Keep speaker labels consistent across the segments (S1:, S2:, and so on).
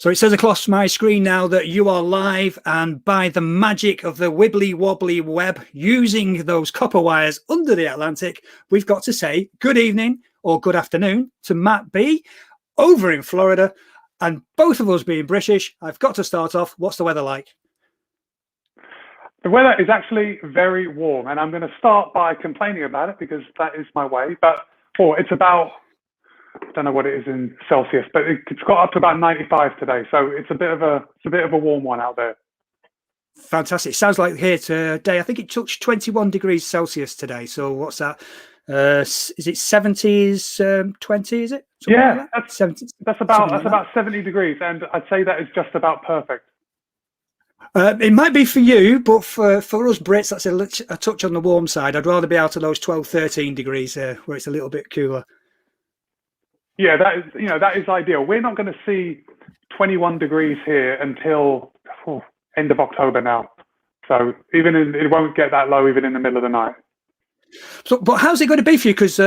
S1: So it says across my screen now that you are live, and by the magic of the wibbly wobbly web, using those copper wires under the Atlantic, we've got to say good evening or good afternoon to Matt B over in Florida. And both of us being British, I've got to start off. What's the weather like?
S2: The weather is actually very warm, and I'm going to start by complaining about it because that is my way. But it's about, I don't know what it is in Celsius, but it's got up to about 95 today, so it's a bit of a warm one out there.
S1: Fantastic. Sounds like here today. I think it touched 21 degrees Celsius today. So what's that? Is it 70s 20? Is it?
S2: Something yeah, like that? that's about 70 degrees, and I'd say that is just about perfect.
S1: It might be for you, but for us Brits, that's a touch on the warm side. I'd rather be out of those 12, 13 degrees where it's a little bit cooler.
S2: Yeah, that is ideal. We're not going to see 21 degrees here until end of October now. So it won't get that low even in the middle of the night.
S1: So, but how's it going to be for you? Because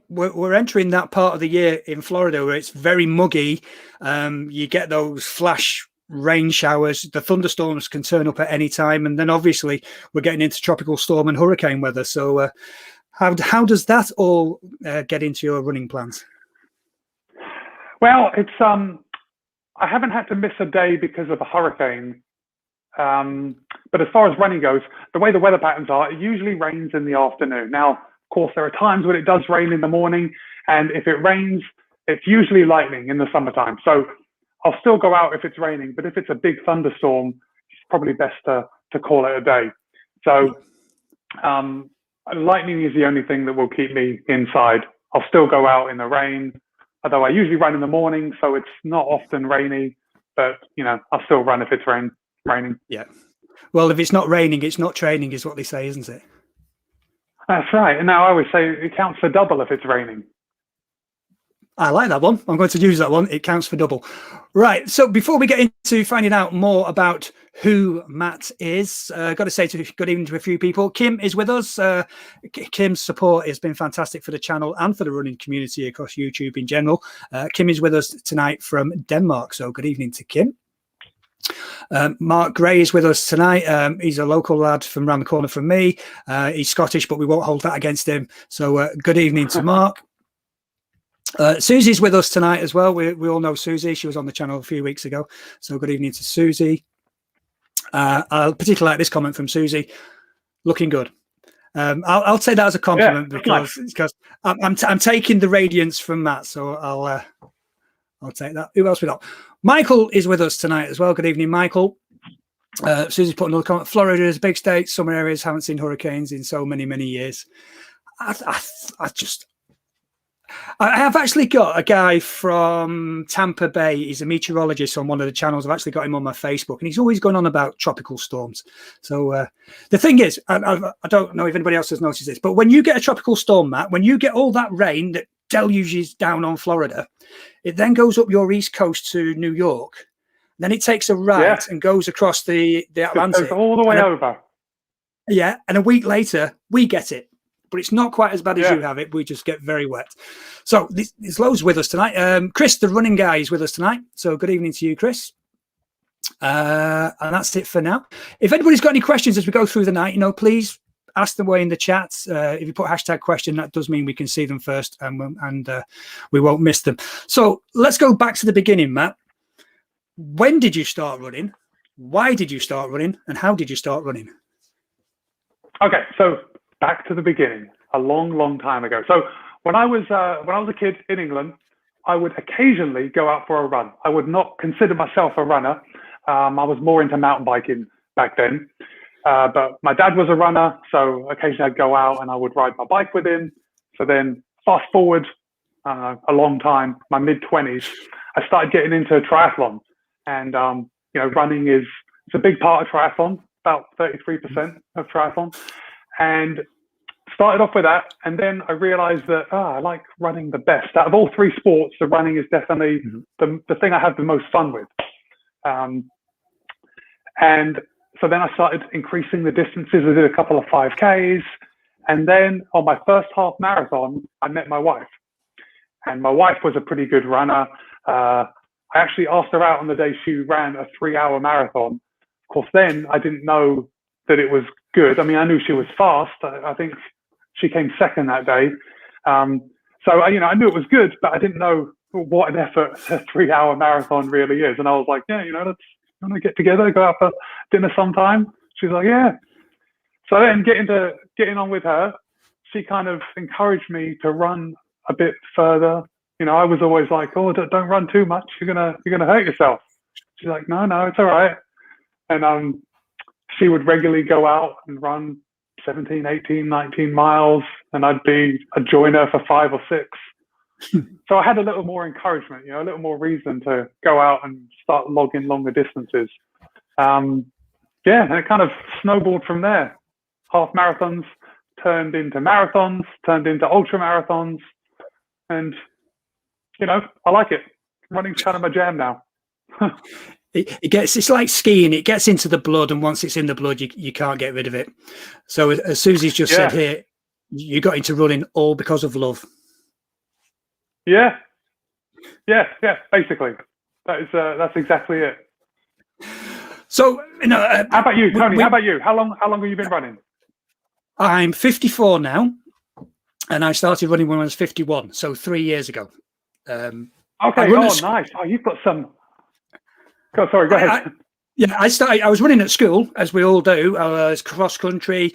S1: we're entering that part of the year in Florida where it's very muggy. You get those flash rain showers. The thunderstorms can turn up at any time, and then obviously we're getting into tropical storm and hurricane weather. So, how does that all get into your running plans?
S2: Well, it's I haven't had to miss a day because of a hurricane. But as far as running goes, the way the weather patterns are, it usually rains in the afternoon. Now, of course, there are times when it does rain in the morning, and if it rains, it's usually lightning in the summertime. So I'll still go out if it's raining, but if it's a big thunderstorm, it's probably best to call it a day. So lightning is the only thing that will keep me inside. I'll still go out in the rain, although I usually run in the morning, so it's not often rainy, but I'll still run if it's raining.
S1: Yeah. Well, if it's not raining, it's not training, is what they say, isn't it?
S2: That's right. And now I always say it counts for double if it's raining.
S1: I like that one. I'm going to use that one. It counts for double. Right. So before we get into finding out more about who Matt is, I've got to say good evening to a few people. Kim is with us. Kim's support has been fantastic for the channel and for the running community across YouTube in general. Kim is with us tonight from Denmark. So good evening to Kim. Mark Gray is with us tonight. He's a local lad from around the corner from me. He's Scottish, but we won't hold that against him. So good evening to Mark. Susie's with us tonight as well. We all know Susie. She was on the channel a few weeks ago. So good evening to Susie. I particularly like this comment from Susie. Looking good. I'll take that as a compliment because I'm taking the radiance from Matt. So I'll take that. Who else we got? Michael is with us tonight as well. Good evening, Michael. Susie's put another comment. Florida is a big state. Some areas haven't seen hurricanes in so many years. I have actually got a guy from Tampa Bay. He's a meteorologist on one of the channels. I've actually got him on my Facebook, and he's always going on about tropical storms. So the thing is, I don't know if anybody else has noticed this, but when you get a tropical storm, Matt, when you get all that rain that deluges down on Florida, it then goes up your east coast to New York. Then it takes a right and goes across the Atlantic.
S2: It goes all the way over.
S1: Yeah, and a week later, we get it. But it's not quite as bad as you have it. We just get very wet. So there's loads with us tonight. Chris, the running guy, is with us tonight. So good evening to you, Chris. And that's it for now. If anybody's got any questions as we go through the night, please ask them away in the chat. If you put #question, that does mean we can see them first and we won't miss them. So let's go back to the beginning, Matt. When did you start running? Why did you start running? And how did you start running?
S2: Okay, so back to the beginning, a long time ago. So when I was a kid in England, I would occasionally go out for a run. I would not consider myself a runner. I was more into mountain biking back then. But my dad was a runner, so occasionally I'd go out and I would ride my bike with him. So then fast forward a long time, my mid-20s, I started getting into triathlon. And, running it's a big part of triathlon, about 33% of triathlon. And started off with that. And then I realized that I like running the best. Out of all three sports, the running is definitely the thing I have the most fun with. And so then I started increasing the distances. I did a couple of 5Ks. And then on my first half marathon, I met my wife. And my wife was a pretty good runner. I actually asked her out on the day she ran a 3-hour marathon. Of course, then I didn't know that it was good. I mean, I knew she was fast. I think she came second that day. So, I knew it was good, but I didn't know what an effort a 3-hour marathon really is. And I was like, yeah, let's want to get together, go out for dinner sometime. She's like, yeah. So then getting on with her, she kind of encouraged me to run a bit further. I was always like, oh, don't run too much. You're gonna hurt yourself. She's like, no, it's all right. And she would regularly go out and run 17, 18, 19 miles, and I'd join her for 5 or 6. So I had a little more encouragement, a little more reason to go out and start logging longer distances. And it kind of snowballed from there. Half marathons turned into marathons, turned into ultra marathons, and I like it. Running's kind of my jam now.
S1: It's like skiing. It gets into the blood, and once it's in the blood, you can't get rid of it. So as Susie's just said here, you got into running all because of love.
S2: Yeah, basically, that's exactly it.
S1: So
S2: how about you, Tony? How about you? How long have you been running?
S1: I'm 54 now, and I started running when I was 51, so 3 years ago.
S2: Okay. Nice. Oh, you've got some. Sorry, go ahead.
S1: I was running at school, as we all do. I was cross country.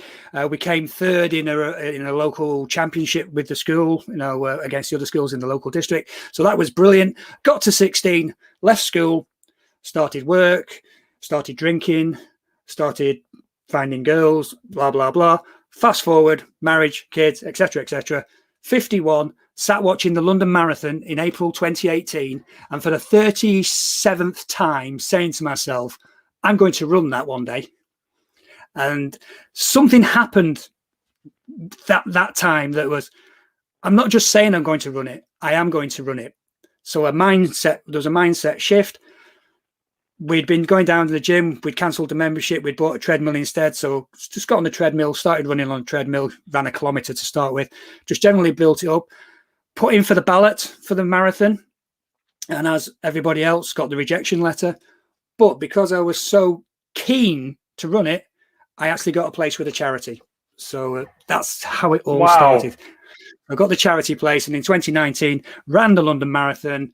S1: We came third in a local championship with the school, against the other schools in the local district. So that was brilliant. Got to 16, left school, started work, started drinking, started finding girls, blah, blah, blah. Fast forward, marriage, kids, etc., etc. 51, sat watching the London Marathon in April 2018, and for the 37th time saying to myself, I'm going to run that one day. And something happened that time that was, I'm not just saying I'm going to run it, I am going to run it. So there was a mindset shift. We'd been going down to the gym. We'd cancelled the membership. We'd bought a treadmill instead. So just got on the treadmill, started running on a treadmill, ran a kilometre to start with, just generally built it up, put in for the ballot for the marathon. And as everybody else, got the rejection letter. But because I was so keen to run it, I actually got a place with a charity. So that's how it all started. I got the charity place, and in 2019, ran the London Marathon,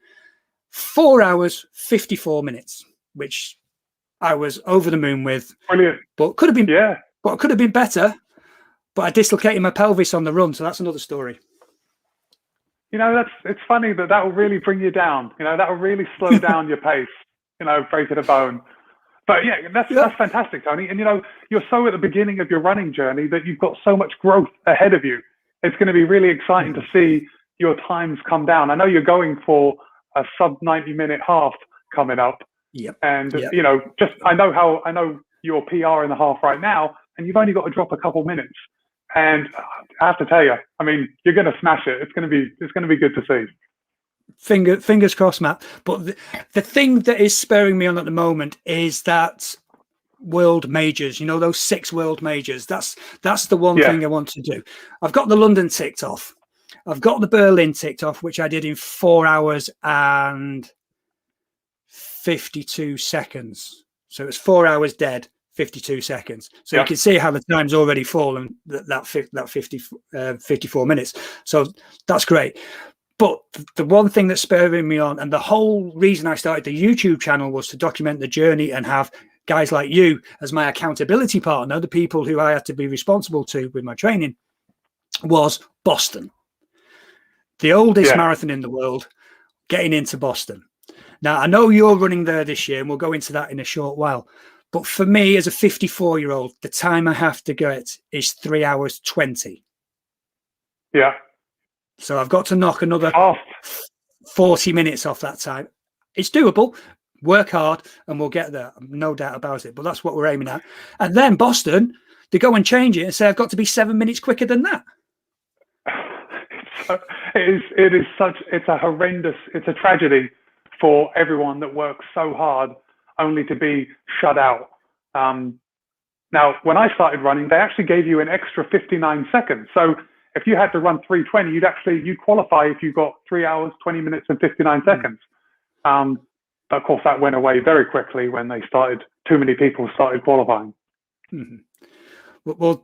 S1: 4 hours, 54 minutes. Which I was over the moon with.
S2: Brilliant.
S1: But could have been better. But I dislocated my pelvis on the run, so that's another story.
S2: It's funny that will really bring you down. That will really slow down your pace. Break to the bone. But that's fantastic, Tony. And you're so at the beginning of your running journey that you've got so much growth ahead of you. It's going to be really exciting to see your times come down. I know you're going for a sub 90-minute half coming up.
S1: Yep.
S2: And I know your PR in the half right now, and you've only got to drop a couple minutes. And I have to tell you, I mean, you're going to smash it. It's going to be good to see.
S1: Fingers crossed, Matt. But the thing that is spurring me on at the moment is that world majors. Those 6 world majors. That's the one thing I want to do. I've got the London ticked off. I've got the Berlin ticked off, which I did in 4 hours and 52 seconds. So it's 4 hours dead, 52 seconds. So you can see how the time's already fallen, that 54 minutes. So that's great. But the one thing that's spurring me on, and the whole reason I started the YouTube channel, was to document the journey and have guys like you as my accountability partner, the people who I had to be responsible to with my training, was Boston. The oldest marathon in the world, getting into Boston. Now, I know you're running there this year, and we'll go into that in a short while. But for me, as a 54-year-old, the time I have to get is 3 hours 20.
S2: Yeah.
S1: So I've got to knock another 40 minutes off that time. It's doable. Work hard, and we'll get there. No doubt about it. But that's what we're aiming at. And then Boston, they go and change it and say, I've got to be 7 minutes quicker than that.
S2: It's a tragedy for everyone that works so hard only to be shut out. Now, when I started running, they actually gave you an extra 59 seconds. So if you had to run 3:20, you'd qualify if you got 3 hours, 20 minutes and 59 seconds. But of course, that went away very quickly when too many people started qualifying.
S1: Mm-hmm. Well,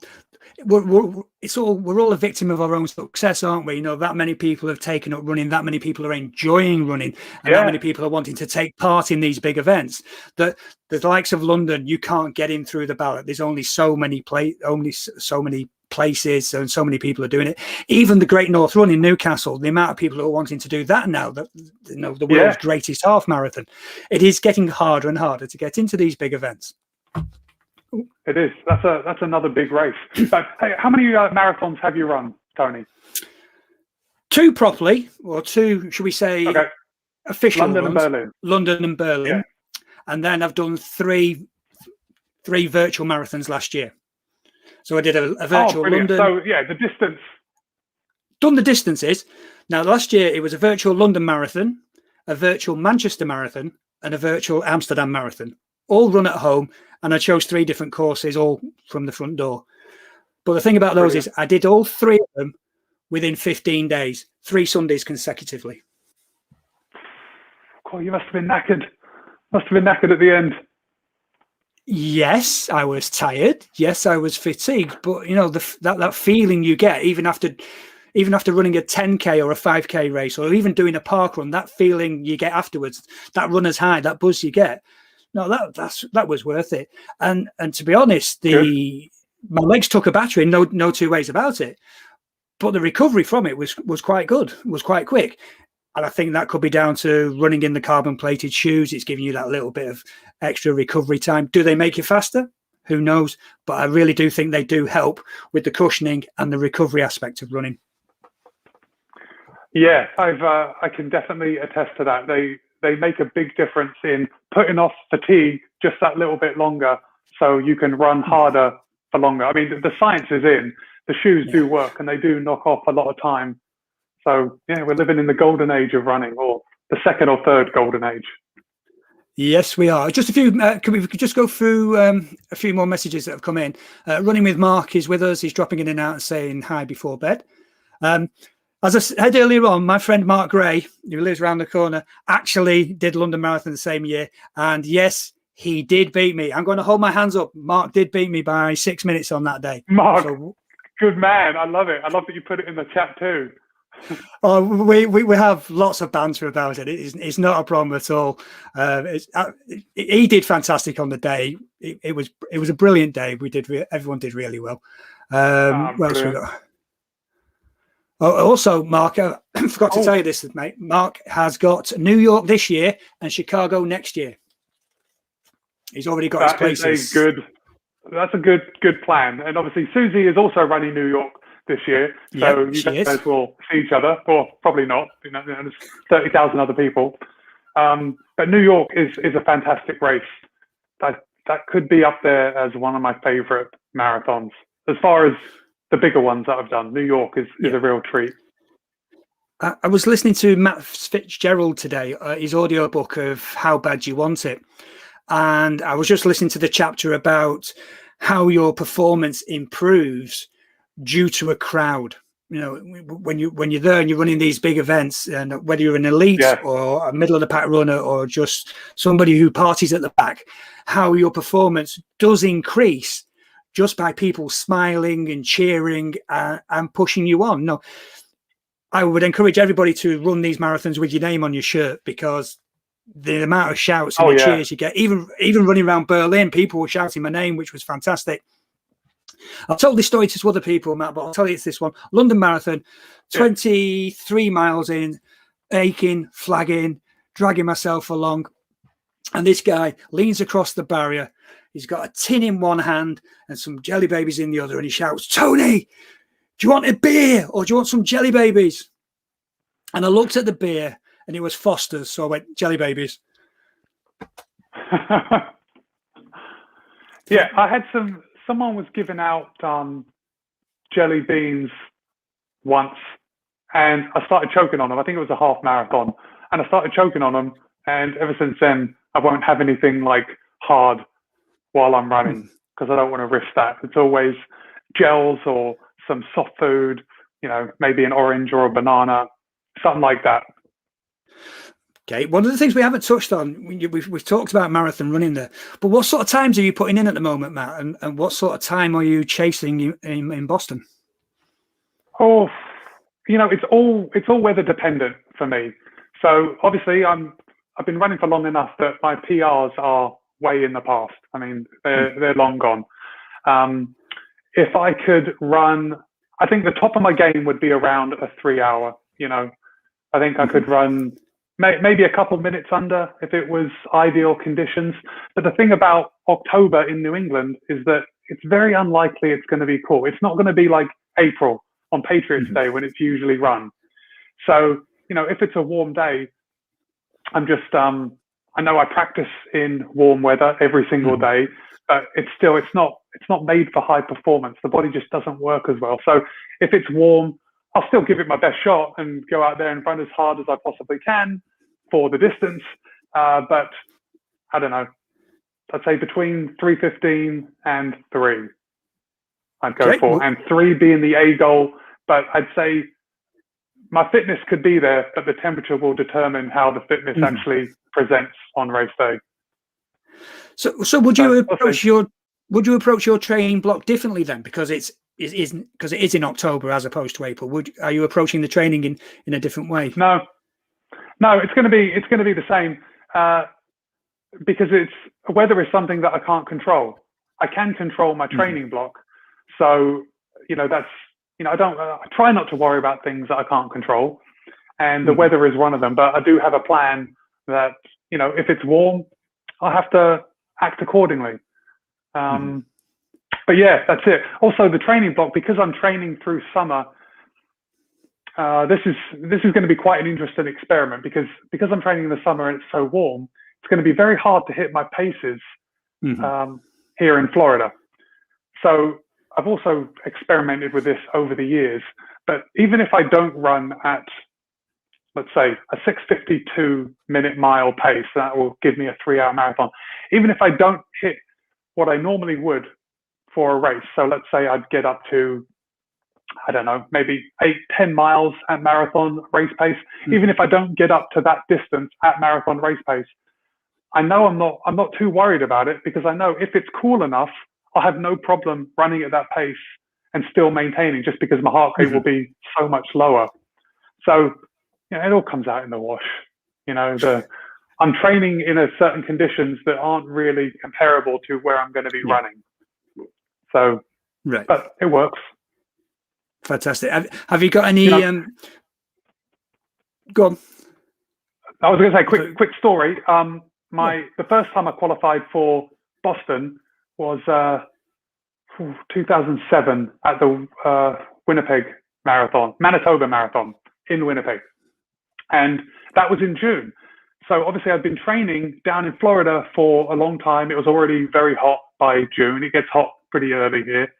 S1: we're all a victim of our own success, aren't we? That many people have taken up running, that many people are enjoying running, and that many people are wanting to take part in these big events. The likes of London, you can't get in through the ballot. There's only so many places, and so many people are doing it. Even the Great North Run in Newcastle, the amount of people who are wanting to do that now, the world's greatest half marathon, it is getting harder and harder to get into these big events.
S2: It is. That's another big race. So, hey, how many marathons have you run, Tony?
S1: 2 properly, or 2, should we say, official
S2: London
S1: runs.
S2: and Berlin.
S1: London and Berlin. And then I've done 3 virtual marathons last year. So I did a virtual London.
S2: So the distance.
S1: Done the distances. Now last year it was a virtual London marathon, a virtual Manchester marathon, and a virtual Amsterdam marathon. All run at home, and I chose 3 different courses, all from the front door. But the thing about those is I did all 3 of them within 15 days, 3 Sundays consecutively.
S2: Oh, you must have been knackered. Must have been knackered at the end.
S1: Yes, I was tired. Yes, I was fatigued. But that feeling you get even after running a 10K or a 5K race, or even doing a park run, that feeling you get afterwards, that runner's high, that buzz you get. No, that was worth it. And to be honest, my legs took a battering, no 2 ways about it. But the recovery from it was quite good, was quite quick. And I think that could be down to running in the carbon plated shoes. It's giving you that little bit of extra recovery time. Do they make you faster? Who knows? But I really do think they do help with the cushioning and the recovery aspect of running.
S2: Yeah, I can definitely attest to that. They make a big difference in putting off fatigue just that little bit longer, so you can run harder for longer. I mean, the science is in. The shoes do work, and they do knock off a lot of time. So we're living in the golden age of running, or the 2nd or 3rd golden age.
S1: Yes, we are. Just a few. Can we just go through a few more messages that have come in? Running with Mark is with us. He's dropping in and out and saying hi before bed. As I said earlier on, my friend Mark Gray, who lives around the corner, actually did London Marathon the same year. And yes, he did beat me. I'm going to hold my hands up. Mark did beat me by 6 minutes on that day.
S2: Mark, good man. I love it. I love that you put it in the chat too.
S1: Oh, we have lots of banter about it. It's not a problem at all. He did fantastic on the day. It was a brilliant day. Everyone did really well. What else we got? Oh, also, Mark, I forgot to tell you this, mate. Mark has got New York this year and Chicago next year. He's already got his places.
S2: That's a good plan. And obviously, Susie is also running New York this year, so you guys will see each other, or probably not. There's 30,000 other people. But New York is a fantastic race. That could be up there as one of my favorite marathons. As far as the bigger ones that I've done, New York is a real treat.
S1: I was listening to Matt Fitzgerald today, his audiobook of How Bad You Want It. And I was just listening to the chapter about how your performance improves due to a crowd. When you're there and you're running these big events, and whether you're an elite or a middle of the pack runner or just somebody who parties at the back, how your performance does increase just by people smiling and cheering and pushing you on. No, I would encourage everybody to run these marathons with your name on your shirt, because the amount of shouts and cheers you get, even running around Berlin, people were shouting my name, which was fantastic. I've told this story to other people, Matt, but I'll tell you it's this one. London Marathon, 23 miles in, aching, flagging, dragging myself along. And this guy leans across the barrier. He's got a tin in one hand and some jelly babies in the other. And he shouts, "Tony, do you want a beer or do you want some jelly babies?" And I looked at the beer and it was Foster's. So I went, "Jelly babies."
S2: Yeah, I had someone was giving out jelly beans once, and I started choking on them. I think it was a half marathon, and I started choking on them. And ever since then, I won't have anything like hard while I'm running, because I don't want to risk that. It's always gels or some soft food, maybe an orange or a banana, something like that.
S1: Okay, one of the things we haven't touched on, we've talked about marathon running there, but what sort of times are you putting in at the moment, Matt? And what sort of time are you chasing in Boston?
S2: Oh, it's all weather dependent for me. So obviously I've been running for long enough that my PRs are way in the past. I mean, they're long gone. If I could run, I think the top of my game would be around a 3 hour. I think I could run maybe a couple minutes under if it was ideal conditions. But the thing about October in New England is that it's very unlikely it's going to be cool. It's not going to be like April on Patriots Day when it's usually run. So, if it's a warm day, I'm just, I know I practice in warm weather every single day, but it's not made for high performance. The body just doesn't work as well. So if it's warm, I'll still give it my best shot and go out there and run as hard as I possibly can for the distance. But I don't know, I'd say between 3:15 and 3 I'd go for, and 3 being the A goal. But I'd say my fitness could be there, but the temperature will determine how the fitness actually presents on race day.
S1: So would you approach your training block differently then, because it is in October as opposed to April? Are you approaching the training in a different way?
S2: No, it's going to be the same, because weather is something that I can't control. I can control my training block, so I try not to worry about things that I can't control, and the weather is one of them. But I do have a plan that if it's warm, I'll have to act accordingly. But yeah, that's it. Also, the training block, because I'm training through summer. This is going to be quite an interesting experiment because I'm training in the summer and it's so warm. It's going to be very hard to hit my paces here in Florida. So I've also experimented with this over the years. But even if I don't run at, let's say, a 6:52 minute mile pace, that will give me a 3-hour marathon. Even if I don't hit what I normally would for a race, so let's say I'd get up to, I don't know, maybe 8-10 miles at marathon race pace. Even if I don't get up to that distance at marathon race pace, I know I'm not too worried about it, because I know if it's cool enough, I'll have no problem running at that pace and still maintaining, just because my heart rate will be so much lower. So it all comes out in the wash. I'm training in a certain conditions that aren't really comparable to where I'm going to be running. So, but it works.
S1: Fantastic. Have you got any? Go on.
S2: I was going to say quick story. The first time I qualified for Boston was 2007 at the Manitoba Marathon in Winnipeg, and that was in June. So obviously I'd been training down in Florida for a long time. It was already very hot by June. It gets hot pretty early here,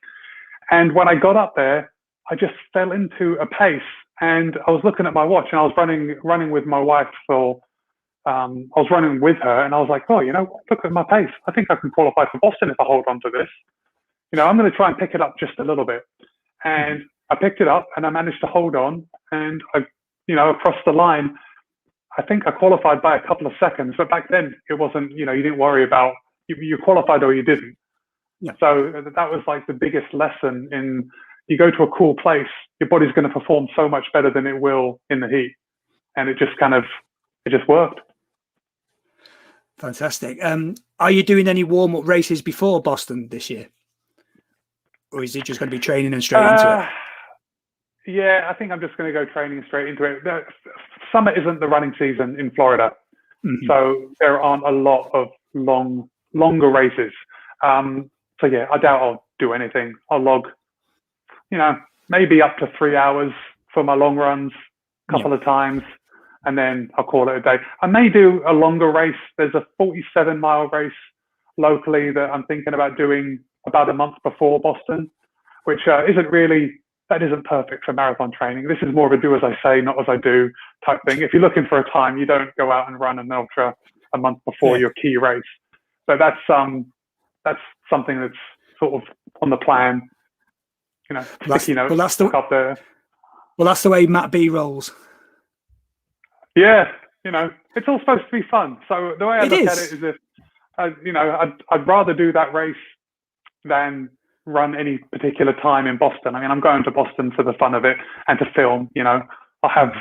S2: and when I got up there, I just fell into a pace, and I was looking at my watch, and I was running with my wife I was running with her, and I was like, oh, look at my pace. I think I can qualify for Boston if I hold on to this. I'm going to try and pick it up just a little bit. And I picked it up, and I managed to hold on, and I, across the line, I think I qualified by a couple of seconds. But back then it wasn't, you didn't worry about you qualified or you didn't. Yeah. So that was like the biggest lesson in, you go to a cool place, your body's going to perform so much better than it will in the heat. And it just worked.
S1: Fantastic. Are you doing any warm-up races before Boston this year? Or is it just going to be training and straight into it?
S2: Yeah, I think I'm just going to go training straight into it. Summer isn't the running season in Florida. So there aren't a lot of longer races. So yeah, I doubt I'll do anything. I'll log, maybe up to 3 hours for my long runs a couple of times, and then I'll call it a day. I may do a longer race. There's a 47-mile race locally that I'm thinking about doing about a month before Boston, which isn't perfect for marathon training. This is more of a do as I say, not as I do type thing. If you're looking for a time, you don't go out and run an ultra a month before your key race. So that's something that's sort of on the plan. Sticky notes up there.
S1: Well, that's the way Matt B rolls.
S2: Yeah, it's all supposed to be fun. So the way I look at it is, if I'd rather do that race than run any particular time in Boston. I mean, I'm going to Boston for the fun of it and to film. I'll have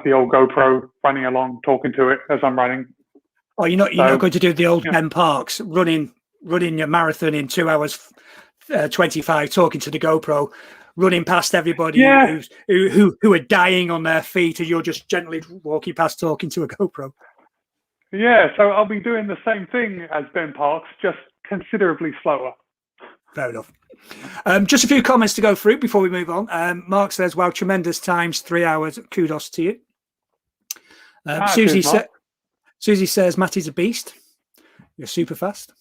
S2: the old GoPro running along, talking to it as I'm running.
S1: Oh, you're not going to do the old Ben Parks running your marathon in 2 hours 25, talking to the GoPro, running past everybody who are dying on their feet, and you're just gently walking past talking to a GoPro.
S2: Yeah, so I'll be doing the same thing as Ben Parks, just considerably slower.
S1: Fair enough. Just a few comments to go through before we move on. Mark says, wow, tremendous times, 3 hours. Kudos to you. Susie says, Matty's a beast. You're super fast.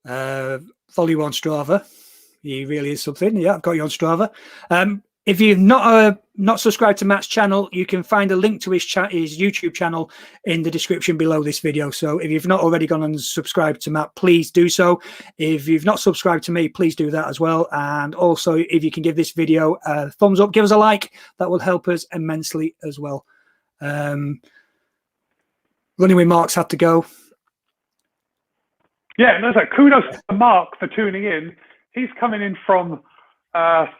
S1: Follow you on Strava. He really is something. Yeah, I've got you on Strava. If you've not subscribed to Matt's channel, you can find a link to his YouTube channel in the description below this video. So if you've not already gone and subscribed to Matt, please do so. If you've not subscribed to me, please do that as well. And also, if you can give this video a thumbs up, give us a like. That will help us immensely as well. Running with Mark's had to go.
S2: Yeah, no, kudos to Mark for tuning in. He's coming in from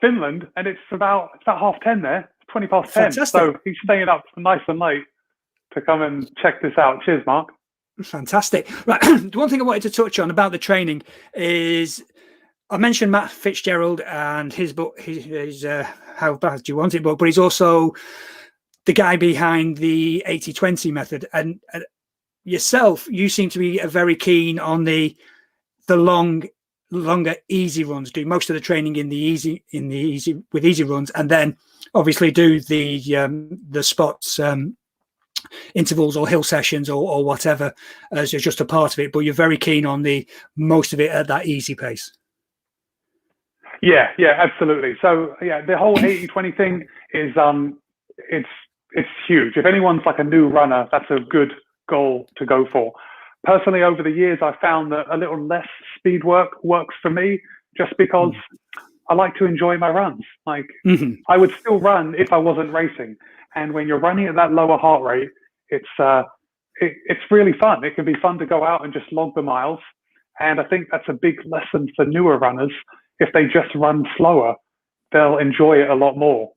S2: Finland, and it's about 10:30 there, 20 past 10.
S1: Fantastic.
S2: So he's staying up nice and late to come and check this out. Cheers, Mark.
S1: Fantastic. Right. The one thing I wanted to touch on about the training is I mentioned Matt Fitzgerald and his book, his How Bad Do You Want It book, but he's also the guy behind the 80-20 method. And yourself, you seem to be very keen on the longer easy runs, do most of the training in the easy with easy runs, and then obviously do the spots, intervals or hill sessions or whatever as just a part of it, but you're very keen on the most of it at that easy pace.
S2: Yeah, absolutely. So the whole 80-20 thing is it's huge. If anyone's like a new runner, that's a good goal to go for. Personally, over the years, I found that a little less speed work works for me, just because I like to enjoy my runs. Like I would still run if I wasn't racing. And when you're running at that lower heart rate, it's really fun. It can be fun to go out and just log the miles. And I think that's a big lesson for newer runners. If they just run slower, they'll enjoy it a lot more.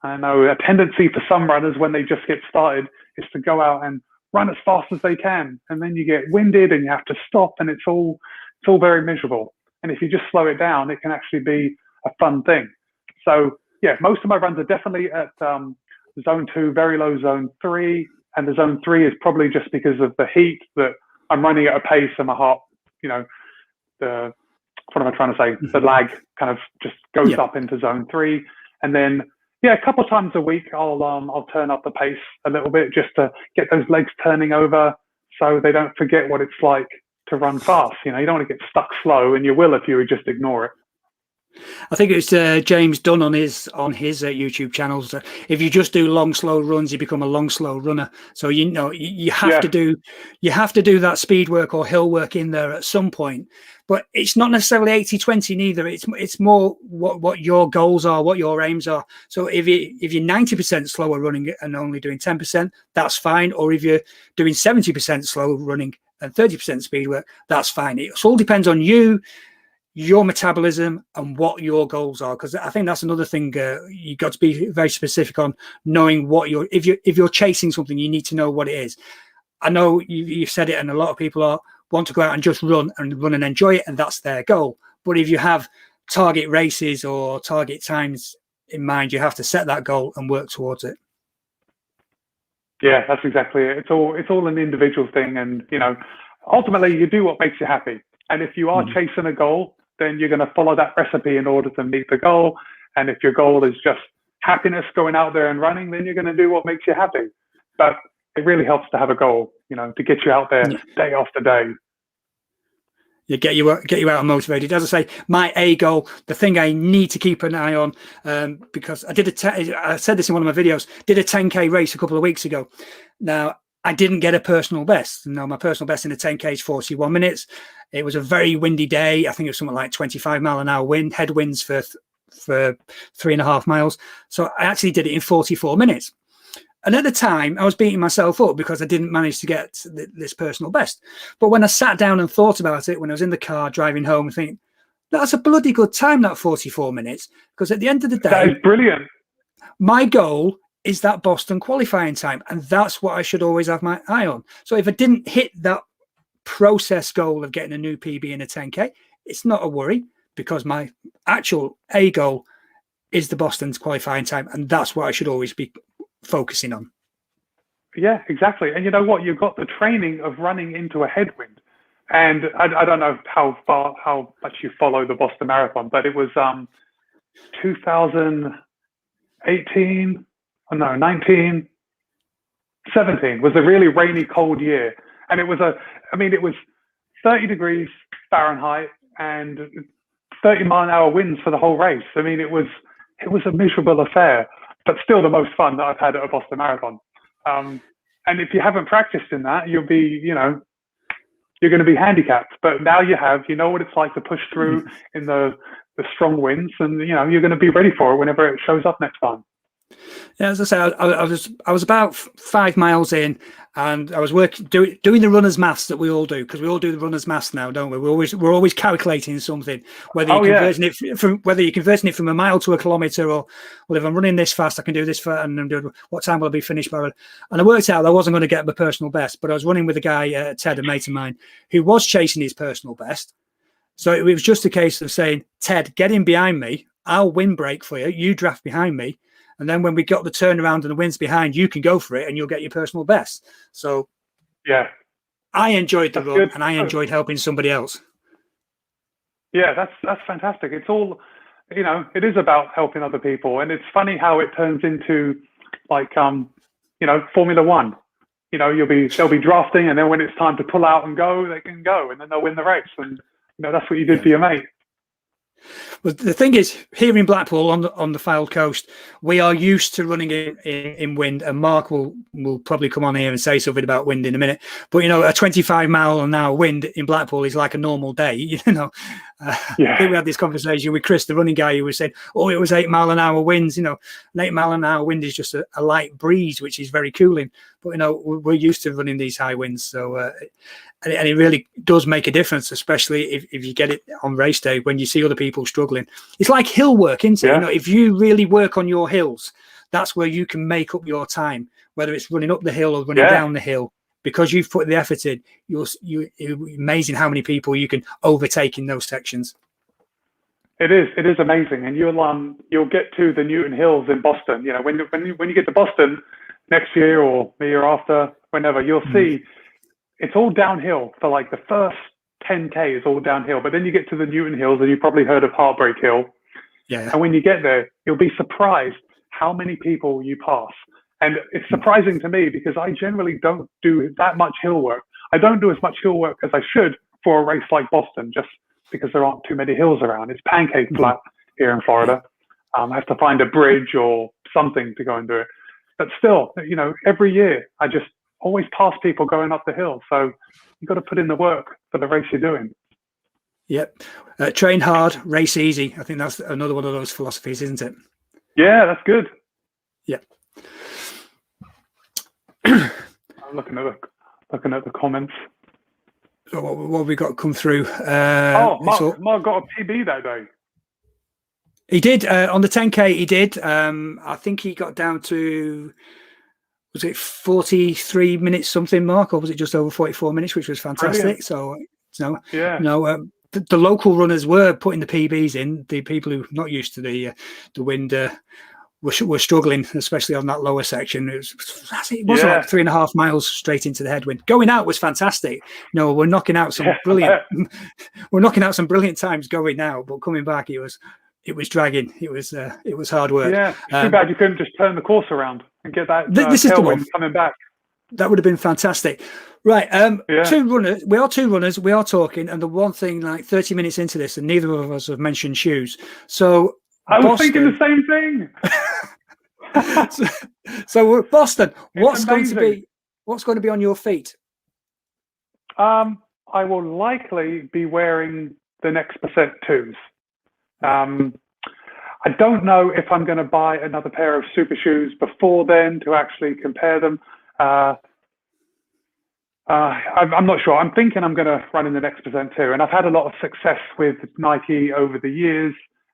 S2: I know a tendency for some runners when they just get started is to go out and run as fast as they can, and then you get winded and you have to stop, and it's all very miserable. And if you just slow it down, it can actually be a fun thing. So yeah, most of my runs are definitely at zone 2, very low zone 3, and the zone 3 is probably just because of the heat that I'm running at a pace and my heart, what am I trying to say? The lag kind of just goes up into zone 3, and then a couple of times a week I'll turn up the pace a little bit just to get those legs turning over, so they don't forget what it's like to run fast. You don't want to get stuck slow, and you will if you would just ignore it.
S1: I think it's James Dunn on his YouTube channels. If you just do long, slow runs, you become a long, slow runner. So you have to do that speed work or hill work in there at some point. But it's not necessarily 80-20 neither. It's more what your goals are, what your aims are. So if you're 90% slower running and only doing 10%, that's fine. Or if you're doing 70% slow running and 30% speed work, that's fine. It all depends on you, your metabolism, and what your goals are, because I think that's another thing you got to be very specific on, knowing what if you're chasing something, you need to know what it is. I know you've said it, and a lot of people want to go out and just run and enjoy it, and that's their goal. But if you have target races or target times in mind, you have to set that goal and work towards it.
S2: Yeah, that's exactly it. It's all an individual thing, and ultimately you do what makes you happy. And if you are chasing a goal, then you're going to follow that recipe in order to meet the goal. And if your goal is just happiness, going out there and running, then you're going to do what makes you happy. But it really helps to have a goal, to get you out there day after day.
S1: You get you out and motivated. As I say, my A goal, the thing I need to keep an eye on, because I said this in one of my videos, did a 10K race a couple of weeks ago. Now, I didn't get a personal best. No, my personal best in a 10K is 41 minutes. It was a very windy day. I think it was something like 25 mile an hour wind, headwinds for 3.5 miles. So I actually did it in 44 minutes. And at the time, I was beating myself up because I didn't manage to get this personal best. But when I sat down and thought about it, when I was in the car driving home, I think that's a bloody good time, that 44 minutes. Because at the end of the
S2: That
S1: day,
S2: is brilliant.
S1: my goal is that Boston qualifying time. And that's what I should always have my eye on. So if I didn't hit that process goal of getting a new PB in a 10K, it's not a worry, because my actual A goal is the Boston's qualifying time. And that's what I should always be focusing on.
S2: Yeah, exactly. And you know what? You've got the training of running into a headwind. And I don't know how much you follow the Boston Marathon, but it was 2018, oh no, 1917 was a really rainy, cold year. And it was it was 30 degrees Fahrenheit and 30-mile-an-hour winds for the whole race. I mean, it was a miserable affair, but still the most fun that I've had at a Boston Marathon. And if you haven't practiced in that, you'll be, you're going to be handicapped. But now you know what it's like to push through in the strong winds, and you're going to be ready for it whenever it shows up next time.
S1: Yeah, as I say, I was about 5 miles in, and I was doing the runner's maths that we all do, because we all do the runner's maths now, don't we? We're always calculating something, whether you're converting it from a mile to a kilometre, or well, if I'm running this fast, I can do this fast, and what time will I be finished by? And I worked out I wasn't going to get my personal best, but I was running with a guy, Ted, a mate of mine, who was chasing his personal best. So it was just a case of saying, Ted, get in behind me. I'll windbreak for you. You draft behind me. And then when we got the turnaround and the wind's behind, you can go for it and you'll get your personal best. So
S2: yeah,
S1: I enjoyed the run,
S2: good.
S1: and I enjoyed helping somebody else.
S2: Yeah, that's fantastic. It's all, it is about helping other people. And it's funny how it turns into like, Formula One. They'll be drafting, and then when it's time to pull out and go, they can go, and then they'll win the race. And that's what you did for your mate.
S1: Well, the thing is, here in Blackpool on the Fylde coast, we are used to running in wind, and Mark will probably come on here and say something about wind in a minute. But a 25-mile-an-hour wind in Blackpool is like a normal day. I think we had this conversation with Chris, the running guy, who was saying, "Oh, it was 8-mile-an-hour winds." An 8-mile-an-hour wind is just a light breeze, which is very cooling. But we're used to running these high winds, so. And it really does make a difference, especially if you get it on race day when you see other people struggling. It's like hill work, isn't it?
S2: Yeah.
S1: If you really work on your hills, that's where you can make up your time, whether it's running up the hill or running down the hill, because you've put the effort in. It's amazing how many people you can overtake in those sections.
S2: It is amazing, and you'll get to the Newton Hills in Boston. When you get to Boston next year or the year after, whenever, you'll see. It's all downhill for like the first 10K is all downhill, but then you get to the Newton Hills, and you've probably heard of Heartbreak Hill.
S1: Yeah.
S2: And when you get there, you'll be surprised how many people you pass. And it's surprising to me, because I generally don't do that much hill work. I don't do as much hill work as I should for a race like Boston, just because there aren't too many hills around. It's pancake flat here in Florida. I have to find a bridge or something to go and do it. But still, every year I just always pass people going up the hill. So you've got to put in the work for the race you're doing.
S1: Yep. Train hard, race easy. I think that's another one of those philosophies, isn't it?
S2: Yeah, that's good.
S1: Yeah.
S2: I'm looking at the comments.
S1: So what have we got come through?
S2: Mark got a PB that day.
S1: He did on the 10K. He did. I think he got down to, was it 43 minutes something, Mark, or was it just over 44 minutes, which was fantastic.
S2: Brilliant.
S1: The local runners were putting the PBs in. The people who are not used to the wind were struggling, especially on that lower section. It wasn't like 3.5 miles straight into the headwind. Going out was fantastic. We're knocking out some brilliant. We're knocking out some brilliant times going out, but coming back, it was dragging. It was hard work.
S2: Yeah, too bad you couldn't just turn the course around and get that
S1: this is the one
S2: coming back.
S1: That would have been fantastic. Right. Two runners. We are two runners. We are talking. And the one thing, like 30 minutes into this, and neither of us have mentioned shoes. So
S2: I was thinking the same thing.
S1: so Boston, what's going to be on your feet?
S2: I will likely be wearing the Next Percent 2s. I don't know if I'm going to buy another pair of super shoes before then to actually compare them. I'm not sure. I'm thinking I'm going to run in the next percent too. And I've had a lot of success with Nike over the years.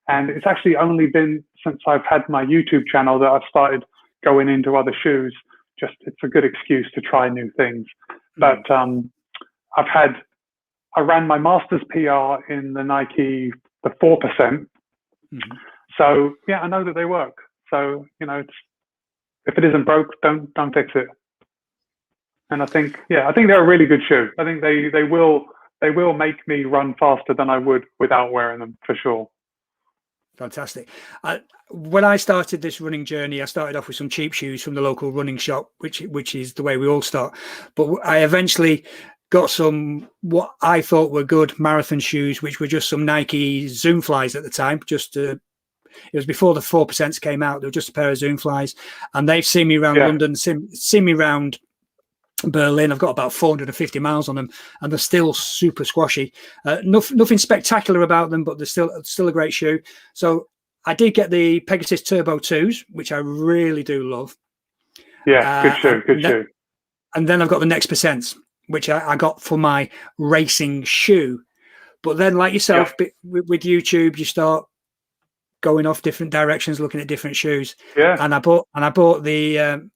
S2: And it's actually only been since I've had my YouTube channel that I've started going into other shoes. Just it's a good excuse to try new things. But I ran my master's PR in the Nike, the 4%. Mm-hmm. So yeah, I know that they work. So, if it isn't broke, don't fix it. And I think they're a really good shoe. I think they will make me run faster than I would without wearing them, for sure.
S1: Fantastic. When I started this running journey, I started off with some cheap shoes from the local running shop, which is the way we all start. But I eventually got some what I thought were good marathon shoes, which were just some Nike Zoom Flies at the time. It was before the 4% came out. They were just a pair of Zoom Flies, and they've seen me around London, seen me around Berlin. I've got about 450 miles on them, and they're still super squashy. Nothing spectacular about them, but they're still a great shoe. So I did get the Pegasus Turbo 2s, which I really do love.
S2: Yeah, good shoe.
S1: And then I've got the Next Percents, which I got for my racing shoe. But then, like yourself, with YouTube, you start going off different directions, looking at different shoes.
S2: Yeah.
S1: And I bought the.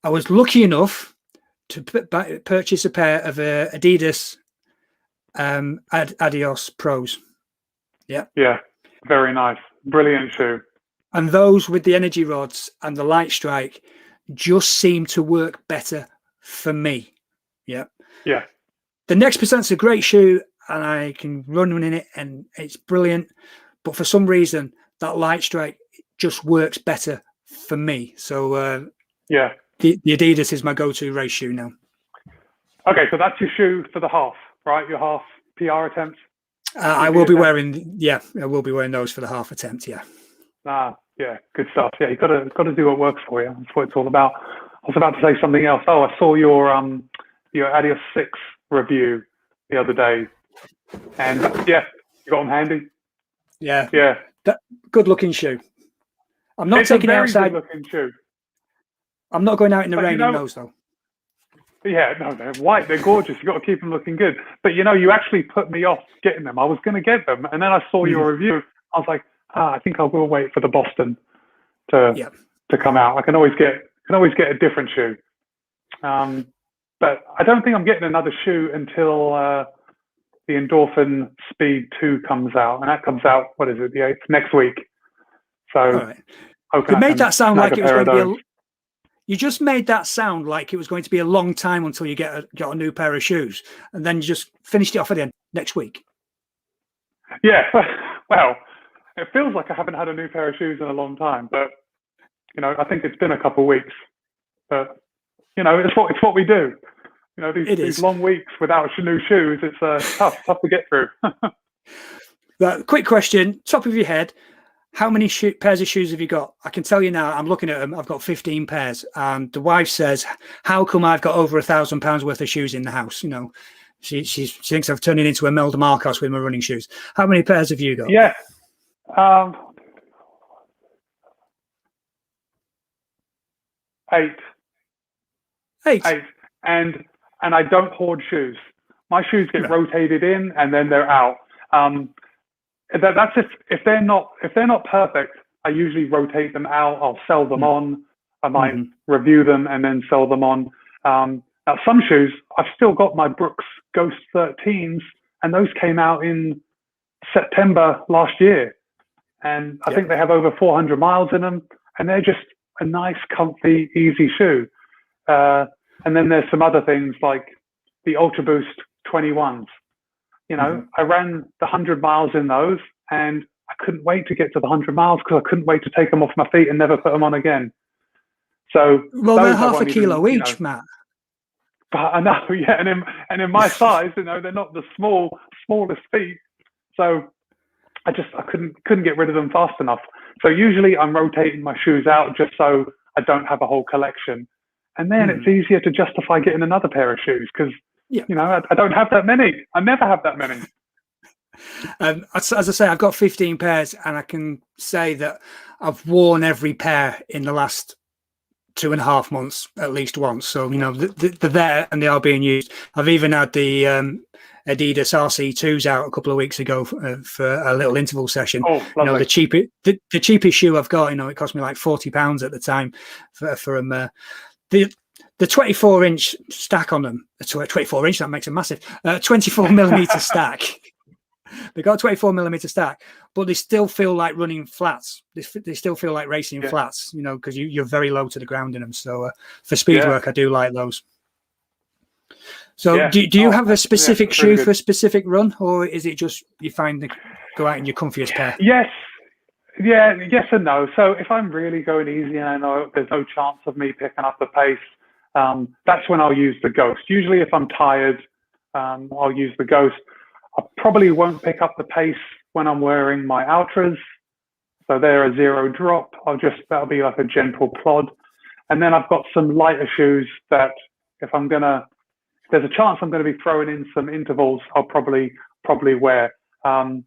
S1: I was lucky enough to purchase a pair of Adidas Adios Pros. Yeah.
S2: Yeah. Very nice. Brilliant shoe.
S1: And those with the energy rods and the light strike just seem to work better for me. Yeah.
S2: Yeah.
S1: The Next Percent's a great shoe, and I can run in it, and it's brilliant. But for some reason, that light strike just works better for me. So
S2: yeah.
S1: The Adidas is my go-to race shoe now.
S2: Okay, so that's your shoe for the half, right? Your half PR attempts.
S1: I will be wearing, I will be wearing those for the half attempt. Yeah.
S2: Yeah, good stuff. Yeah, you got to do what works for you. That's what it's all about. I was about to say something else. Oh, I saw your Adios 6 review the other day, and you got them handy.
S1: Yeah.
S2: Yeah.
S1: Good-looking shoe. I'm not taking it outside.
S2: Good-looking shoe.
S1: I'm not going out in the rain in those, though.
S2: Yeah, no, they're white. They're gorgeous. You've got to keep them looking good. But, you actually put me off getting them. I was going to get them. And then I saw your review. I was like, I think I will wait for the Boston to come out. I can always get a different shoe. But I don't think I'm getting another shoe until the Endorphin Speed 2 comes out. And that comes out, what is it, the 8th? Next week. So
S1: you made that sound like it was going to be you just made that sound like it was going to be a long time until you got a new pair of shoes, and then you just finished it off at the end next week.
S2: Yeah, well, it feels like I haven't had a new pair of shoes in a long time, but I think it's been a couple of weeks. But it's what we do. These long weeks without new shoes, it's tough to get through.
S1: Quick question, top of your head. How many pairs of shoes have you got? I can tell you now, I'm looking at them. I've got 15 pairs. And the wife says, how come I've got over £1,000 worth of shoes in the house? She thinks I've turned it into a Melda Marcos with my running shoes. How many pairs have you got?
S2: Yeah. 8. 8. And I don't hoard shoes. My shoes get rotated in and then they're out. That's if they're not perfect. I usually rotate them out. I'll sell them on. I might review them and then sell them on. Now some shoes I've still got my Brooks Ghost 13s, and those came out in September last year, and I think they have over 400 miles in them, and they're just a nice, comfy, easy shoe. And then there's some other things like the Ultra Boost 21s. I ran the 100 miles in those, and I couldn't wait to get to the 100 miles because I couldn't wait to take them off my feet and never put them on again. So
S1: they're half a kilo each, Matt.
S2: But I know, yeah, and in my size, they're not the smallest feet. So I couldn't get rid of them fast enough. So usually I'm rotating my shoes out just so I don't have a whole collection, and then it's easier to justify getting another pair of shoes because. I don't have that many. I never have that many.
S1: As I say, I've got 15 pairs, and I can say that I've worn every pair in the last 2.5 months at least once. So they're there and they are being used. I've even had the Adidas RC2s out a couple of weeks ago for a little interval session.
S2: Oh, lovely.
S1: The cheapest shoe I've got, it cost me like £40 at the time for them. The 24-inch stack on them, 24-inch, that makes a massive 24mm stack. They got a 24mm stack, but they still feel like running flats. They still feel like racing flats, because you're very low to the ground in them. So for speed work, I do like those. So do you have a specific shoe for a specific run, or is it just you go out in your comfiest pair?
S2: Yes. Yeah, yes and no. So if I'm really going easy and I know there's no chance of me picking up the pace, that's when I'll use the Ghost. Usually if I'm tired, I'll use the Ghost. I probably won't pick up the pace when I'm wearing my Ultras. So they're a 0 drop. That'll be like a gentle plod. And then I've got some lighter shoes that if there's a chance I'm going to be throwing in some intervals, I'll probably wear. So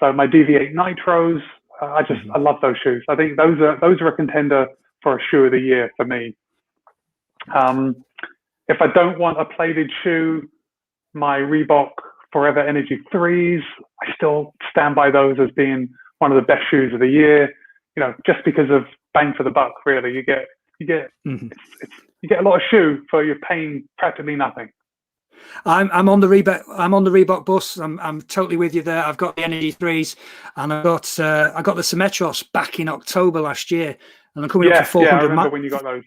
S2: my DV8 Nitros, I love those shoes. I think those are a contender for a shoe of the year for me. If I don't want a plated shoe, my Reebok Forever Energy 3s, I still stand by those as being one of the best shoes of the year. Just because of bang for the buck, really. You get a lot of shoe for you're paying practically nothing.
S1: I'm on the Reebok bus. I'm totally with you there. I've got the Energy 3s, and I got the Symmetros back in October last year, and I'm coming up to 400.
S2: Yeah, I remember when you got those.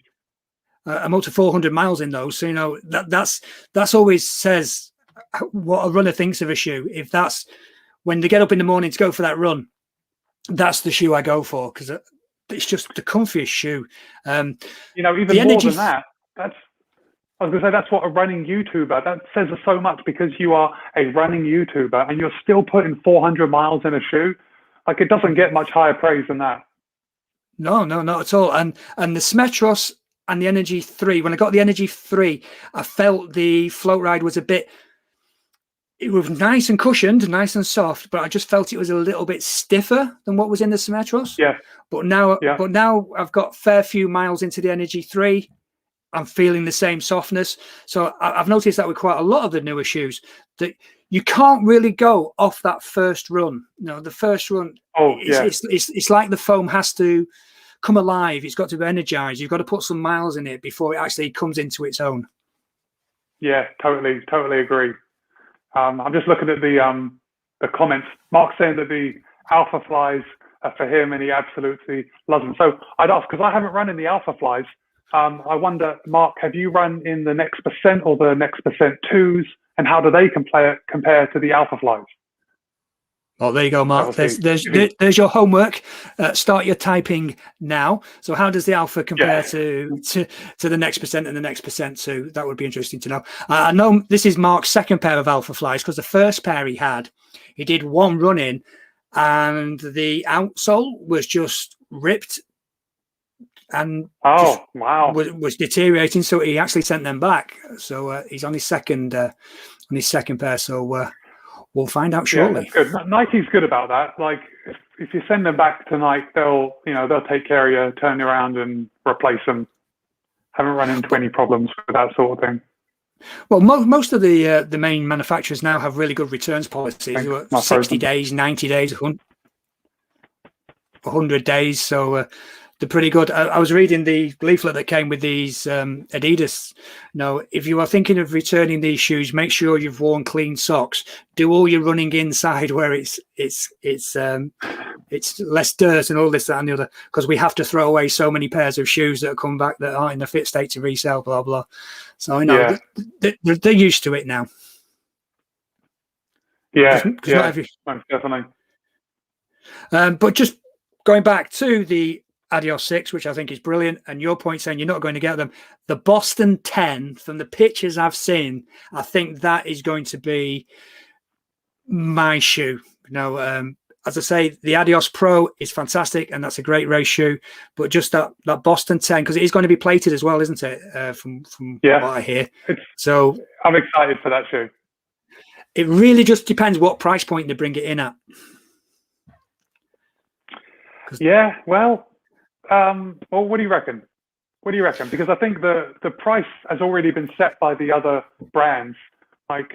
S1: I'm up to 400 miles in those. So that's always says what a runner thinks of a shoe. If that's when they get up in the morning to go for that run, that's the shoe I go for, because it's just the comfiest shoe. Even more
S2: than that, I was going to say that's what a running YouTuber, that says so much, because you are a running YouTuber and you're still putting 400 miles in a shoe. Like, it doesn't get much higher praise than that.
S1: No, not at all. And the Symmetros and the Energy 3, when I got the Energy 3, I felt the float ride was it was nice and cushioned, nice and soft, but I just felt it was a little bit stiffer than what was in the Symmetros.
S2: Yeah.
S1: But now I've got fair few miles into the Energy 3. I'm feeling the same softness. So I've noticed that with quite a lot of the newer shoes, that you can't really go off that first run. The first run, it's like the foam has to come alive. It's got to be energized. You've got to put some miles in it before it actually comes into its own.
S2: Yeah, totally agree. I'm just looking at the comments. Mark's saying that the Alpha Flies are for him and he absolutely loves them. So I'd ask, because I haven't run in the Alpha Flies, I wonder, Mark, have you run in the Next Percent or the Next Percent 2s, and how do they compare to the Alpha Flies?
S1: Well, there you go, Mark. There's your homework. Start your typing now. So how does the Alpha compare to the Next Percent and the Next Percent 2? That would be interesting to know. I know this is Mark's second pair of Alpha Flies, because the first pair he did one run in, and the outsole was just ripped and was deteriorating. So he actually sent them back. So he's on his second pair. So we'll find out shortly.
S2: Yeah, that's good. Nike's good about that. Like, if you send them back tonight, they'll take care of you, turn you around and replace them. Haven't run into any problems with that sort of thing.
S1: Well, most of the main manufacturers now have really good returns policies. 60 days, 90 days, 100 days. So they're pretty good. I was reading the leaflet that came with these Adidas. If you are thinking of returning these shoes, make sure you've worn clean socks. Do all your running inside where it's less dirt and all this, that, and the other, because we have to throw away so many pairs of shoes that come back that aren't in a fit state to resell. Blah blah. So I know they're used to it now.
S2: Yeah, definitely.
S1: But just going back to the Adios 6, which I think is brilliant, and your point saying you're not going to get them. The Boston 10, from the pictures I've seen, I think that is going to be my shoe. As I say, the Adios Pro is fantastic, and that's a great race shoe. But just that Boston 10, because it is going to be plated as well, isn't it? From what I hear. So
S2: I'm excited for that shoe.
S1: It really just depends what price point they bring it in at.
S2: Yeah, well, what do you reckon? What do you reckon? Because I think the price has already been set by the other brands. Like,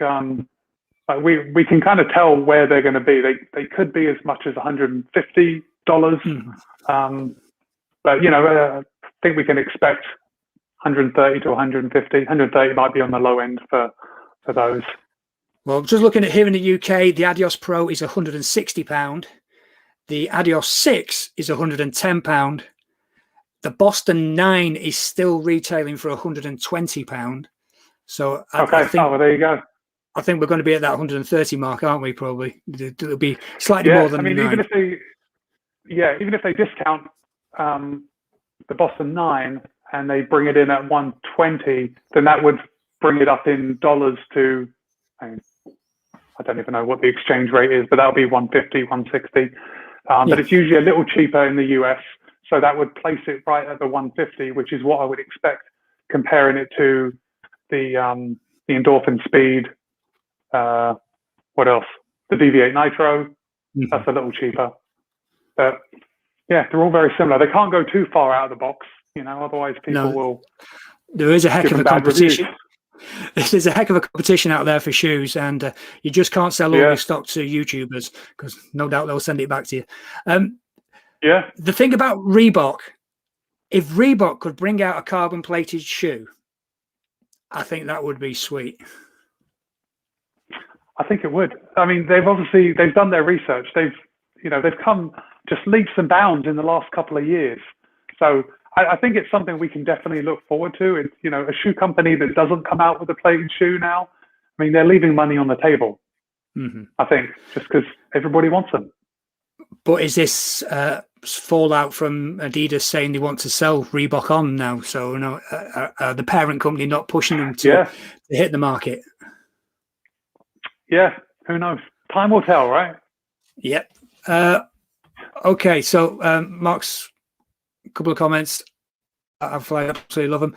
S2: we can kind of tell where they're going to be. They could be as much as $150. But I think we can expect 130 to 150. 130 might be on the low end for those.
S1: Well, just looking at here in the UK, the Adios Pro is £160. The Adios 6 is £110. The Boston 9 is still retailing for £120. So I think,
S2: well, there you go.
S1: I think we're going to be at that 130 mark, aren't we? Probably it'll be slightly more than.
S2: I mean, even if they discount the Boston 9 and they bring it in at 120, then that would bring it up in dollars to, I don't even know what the exchange rate is, but that'll be 150, 160. But it's usually a little cheaper in the US. So that would place it right at the 150, which is what I would expect, comparing it to the Endorphin Speed. What else? The DV8 Nitro. That's a little cheaper. But yeah, they're all very similar. They can't go too far out of the box, otherwise people will.
S1: There is a heck of a competition. There's a heck of a competition out there for shoes, and you just can't sell all your stock to YouTubers, because no doubt they'll send it back to you. The thing about Reebok, if Reebok could bring out a carbon plated shoe, I think that would be sweet.
S2: I think it would. I mean, they've done their research. They've come just leaps and bounds in the last couple of years. So I think it's something we can definitely look forward to. It's, a shoe company that doesn't come out with a plated shoe now. I mean, they're leaving money on the table. I think, just because everybody wants them.
S1: But is this fallout from Adidas saying they want to sell Reebok on now? So, the parent company not pushing them to hit the market?
S2: Yeah, who knows? Time will tell, right?
S1: Yep. Okay, so Mark's couple of comments. I absolutely love them.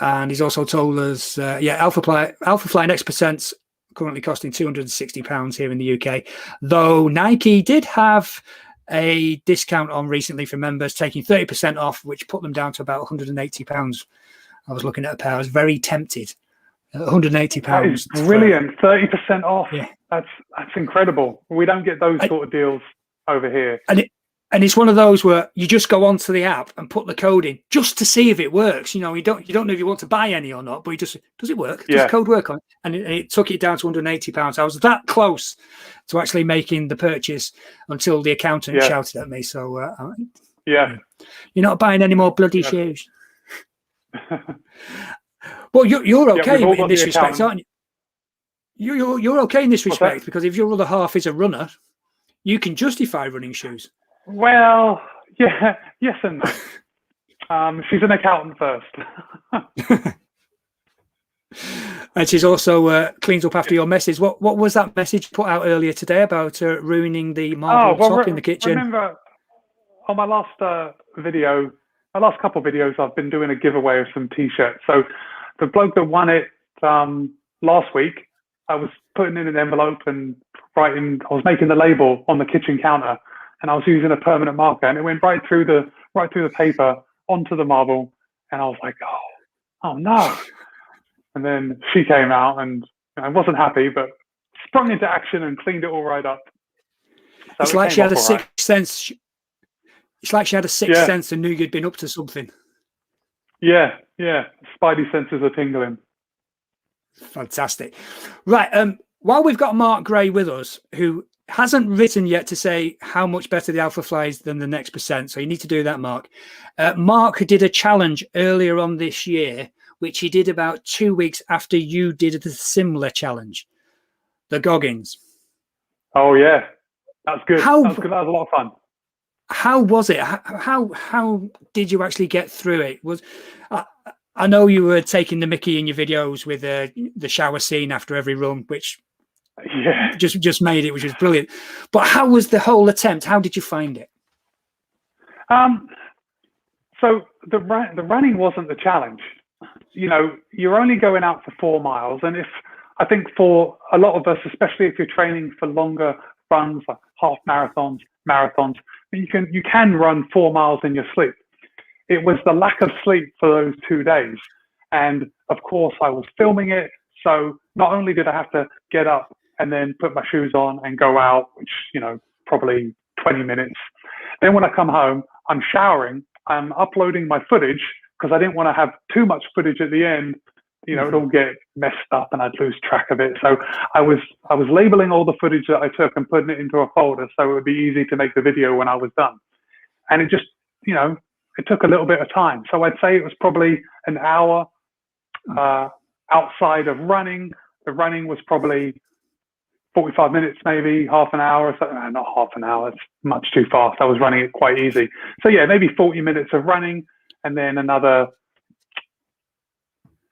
S1: And he's also told us, Alpha Fly Next Percent's currently costing £260 here in the UK, though Nike did have a discount on recently for members, taking 30% off, which put them down to about £180. I was looking at a pair. I was very tempted. £180.
S2: That is brilliant. 30% off. Yeah. That's incredible. We don't get those sort of deals over here.
S1: And it's one of those where you just go onto the app and put the code in just to see if it works. You don't know if you want to buy any or not, but you just, does it work? Does the code work on it? And it took it down to £180. I was that close to actually making the purchase until the accountant shouted at me. So you're not buying any more bloody shoes. Well, you're okay in this respect, aren't you? You're okay in this respect, because if your other half is a runner, you can justify running shoes.
S2: Well, yes and no. She's an accountant first.
S1: And she's also cleans up after your message. What was that message put out earlier today about ruining the marble top in the kitchen?
S2: Remember, on my last video, my last couple of videos, I've been doing a giveaway of some T-shirts. So the bloke that won it last week, I was putting in an envelope and I was making the label on the kitchen counter, and I was using a permanent marker, and it went right through the paper onto the marble, and I was like, oh no. And then she came out, and I wasn't happy, but sprung into action and cleaned it all right up. So
S1: it's like she had a sixth sense. It's like she had a sixth sense and knew you'd been up to something.
S2: Yeah. Spidey senses are tingling.
S1: Fantastic. Right. While we've got Mark Gray with us, who hasn't written yet to say how much better the Alpha Fly is than the Next Percent, so you need to do that, Mark. Mark did a challenge earlier on this year, which he did about 2 weeks after you did the similar challenge, the Goggins.
S2: Oh yeah, that's good. That was good. That was a lot of fun.
S1: How was it? How did you actually get through it? I know you were taking the mickey in your videos with the shower scene after every run, which just made it, which was brilliant. But how was the whole attempt? How did you find it?
S2: So the running wasn't the challenge. You're only going out for 4 miles, and if I think for a lot of us, especially if you're training for longer runs, like half marathons, you can run 4 miles in your sleep. It was the lack of sleep for those 2 days. And of course, I was filming it. So not only did I have to get up and then put my shoes on and go out, which, probably 20 minutes. Then when I come home, I'm showering, I'm uploading my footage because I didn't want to have too much footage at the end. It'd all get messed up and I'd lose track of it. So I was labeling all the footage that I took and putting it into a folder so it would be easy to make the video when I was done. And it just, it took a little bit of time. So I'd say it was probably an hour outside of running. The running was probably 45 minutes, maybe half an hour. So, no, not half an hour. It's much too fast. I was running it quite easy. So yeah, maybe 40 minutes of running and then another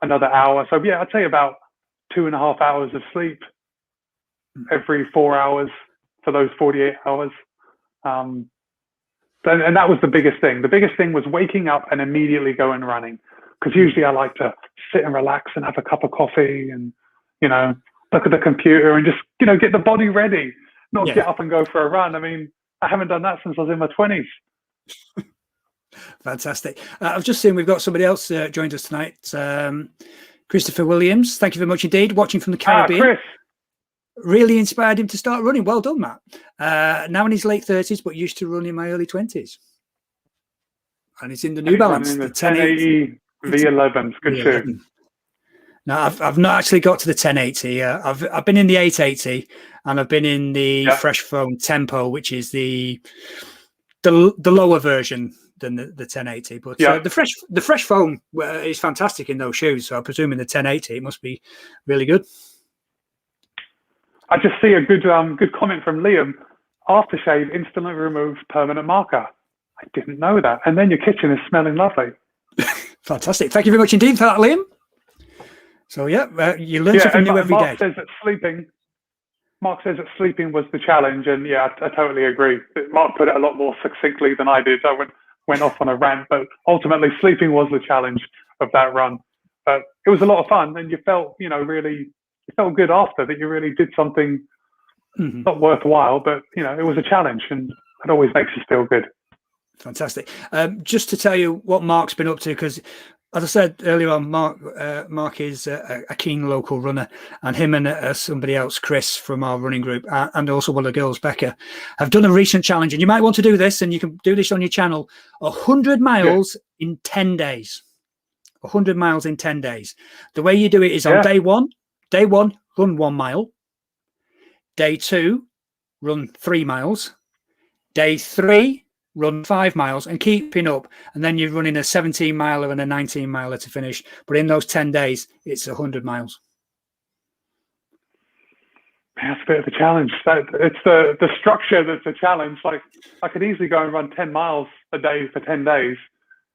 S2: hour. So yeah, I'd say about 2.5 hours of sleep every 4 hours for those 48 hours. And that was the biggest thing. The biggest thing was waking up and immediately going running. Because usually I like to sit and relax and have a cup of coffee and, look at the computer and just, get the body ready, not get up and go for a run. I mean, I haven't done that since I was in my 20s.
S1: Fantastic. I've just seen we've got somebody else joined us tonight. Christopher Williams. Thank you very much indeed. Watching from the Caribbean.
S2: Chris.
S1: Really inspired him to start running. Well done, Matt. Now in his late 30s, but used to run in my early 20s. And it's in the New Balance.
S2: The 1080 V11s. Good shoe.
S1: No, I've not actually got to the 1080. I've been in the 880 and I've been in the Fresh Foam Tempo, which is the lower version than the 1080. But the Fresh Foam is fantastic in those shoes. So I presume in the 1080 it must be really good.
S2: I just see a good comment from Liam. Aftershave instantly removes permanent marker. I didn't know that. And then your kitchen is smelling lovely.
S1: Fantastic. Thank you very much indeed for that, Liam. So yeah, you learn something new every day.
S2: Mark says that sleeping was the challenge, and yeah, I totally agree. Mark put it a lot more succinctly than I did. I went off on a rant, but ultimately sleeping was the challenge of that run. But it was a lot of fun, and you felt, you felt good after that. You really did something not worthwhile, but it was a challenge, and it always makes us feel good.
S1: Fantastic. Just to tell you what Mark's been up to, because as I said earlier on, Mark is a keen local runner, and him and somebody else, Chris, from our running group, and also one of the girls, Becca, have done a recent challenge. And you might want to do this, and you can do this on your channel, 100 miles in 10 days. 100 miles in 10 days. The way you do it is on day one, run 1 mile. Day 2, run 3 miles. Day 3, run 5 miles, and keeping up, and then you're running a 17 miler and a 19 miler to finish. But in those 10 days, it's 100 miles.
S2: That's a bit of a challenge. It's the structure that's a challenge. Like I could easily go and run 10 miles a day for 10 days.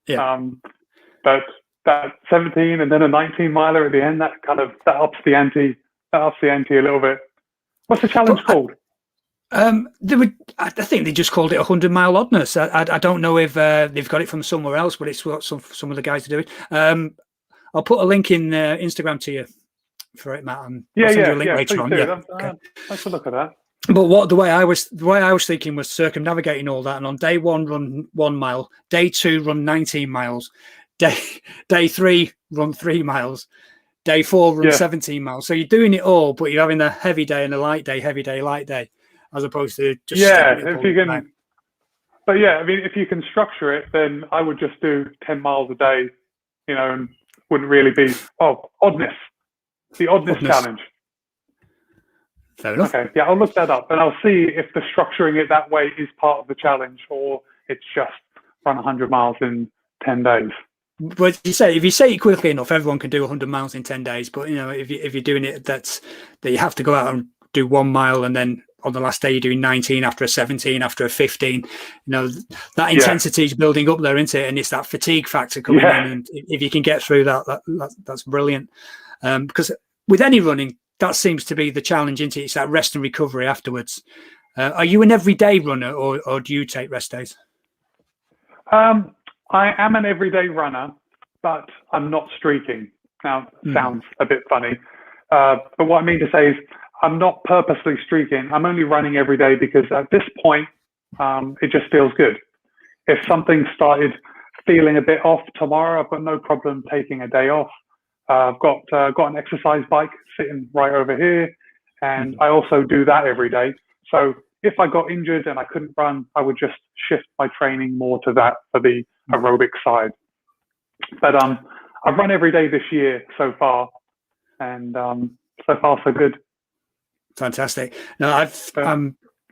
S2: But that 17 and then a 19 miler at the end, that ups the ante. That ups the ante a little bit. What's the challenge called?
S1: I think they just called it 100 mile oddness. I don't know if they've got it from somewhere else, but it's what some of the guys are doing. I'll put a link in Instagram to you for it, Matt. And I'll send you a link later on. Okay.
S2: Let's look at that.
S1: But the way I was thinking was circumnavigating all that, and on day 1 run 1 mile, day 2 run 19 miles, day 3 run 3 miles. Day 4 run 17 miles. So you're doing it all, but you're having a heavy day and a light day, heavy day, light day, as opposed to just
S2: if you can. But yeah, I mean, if you can structure it, then I would just do 10 miles a day, and wouldn't really be oddness. The oddness challenge.
S1: Fair enough.
S2: Okay, yeah, I'll look that up and I'll see if the structuring it that way is part of the challenge or it's just run 100 miles in 10 days.
S1: But if you say it quickly enough, everyone can do 100 miles in 10 days. But if you're doing it, that you have to go out and do 1 mile, and then on the last day you're doing 19 after a 17 after a 15. That intensity is building up there, isn't it? And it's that fatigue factor coming in. And if you can get through that's brilliant. Because with any running, that seems to be the challenge, isn't it? It's that rest and recovery afterwards. Are you an everyday runner, or do you take rest days?
S2: I am an everyday runner, but I'm not streaking. Now, sounds a bit funny. But what I mean to say is I'm not purposely streaking. I'm only running every day because at this point, it just feels good. If something started feeling a bit off tomorrow, I've got no problem taking a day off. I've got an exercise bike sitting right over here, and I also do that every day. So if I got injured and I couldn't run, I would just shift my training more to that for the aerobic side. But I've run every day this year so far, and so far so good.
S1: Fantastic. No,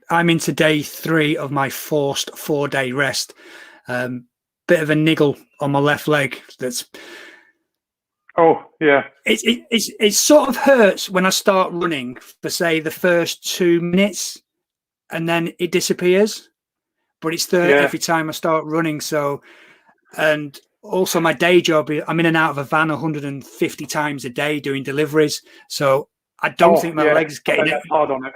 S1: I'm into day 3 of my forced 4-day rest. Bit of a niggle on my left leg.
S2: Oh yeah.
S1: It sort of hurts when I start running for say the first 2 minutes, and then it disappears. But it's there every time I start running. So, and also my day job, I'm in and out of a van 150 times a day doing deliveries. So I don't think my legs getting it
S2: hard on it.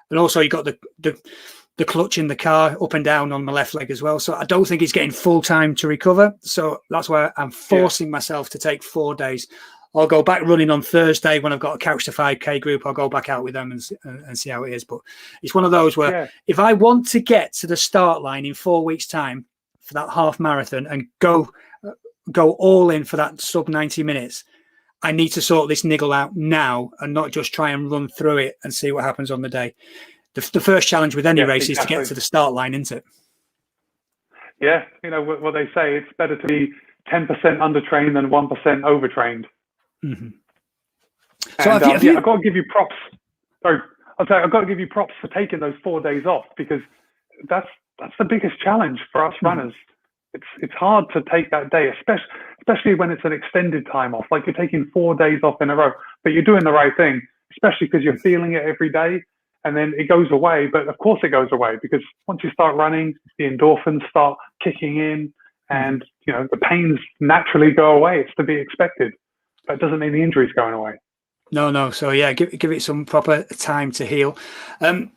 S1: And also you got the clutch in the car up and down on my left leg as well. So I don't think it's getting full time to recover. So that's why I'm forcing myself to take 4 days. I'll go back running on Thursday when I've got a Couch to 5K group. I'll go back out with them and see how it is. But it's one of those where if I want to get to the start line in 4 weeks' time for that half marathon and go all in for that sub 90 minutes, I need to sort this niggle out now and not just try and run through it and see what happens on the day. The first challenge with any race is to get to the start line, isn't it?
S2: Yeah, you know what they say, it's better to be 10% undertrained than 1% overtrained.
S1: Mm-hmm.
S2: So I've got to give you props. Sorry, I've got to give you props for taking those 4 days off, because that's the biggest challenge for us runners. It's hard to take that day, especially when it's an extended time off. Like you're taking 4 days off in a row, but you're doing the right thing, especially because you're feeling it every day, and then it goes away. But of course it goes away, because once you start running, the endorphins start kicking in, and you know the pains naturally go away. It's to be expected. That doesn't mean the injury's going away.
S1: No. So yeah, give it some proper time to heal. Have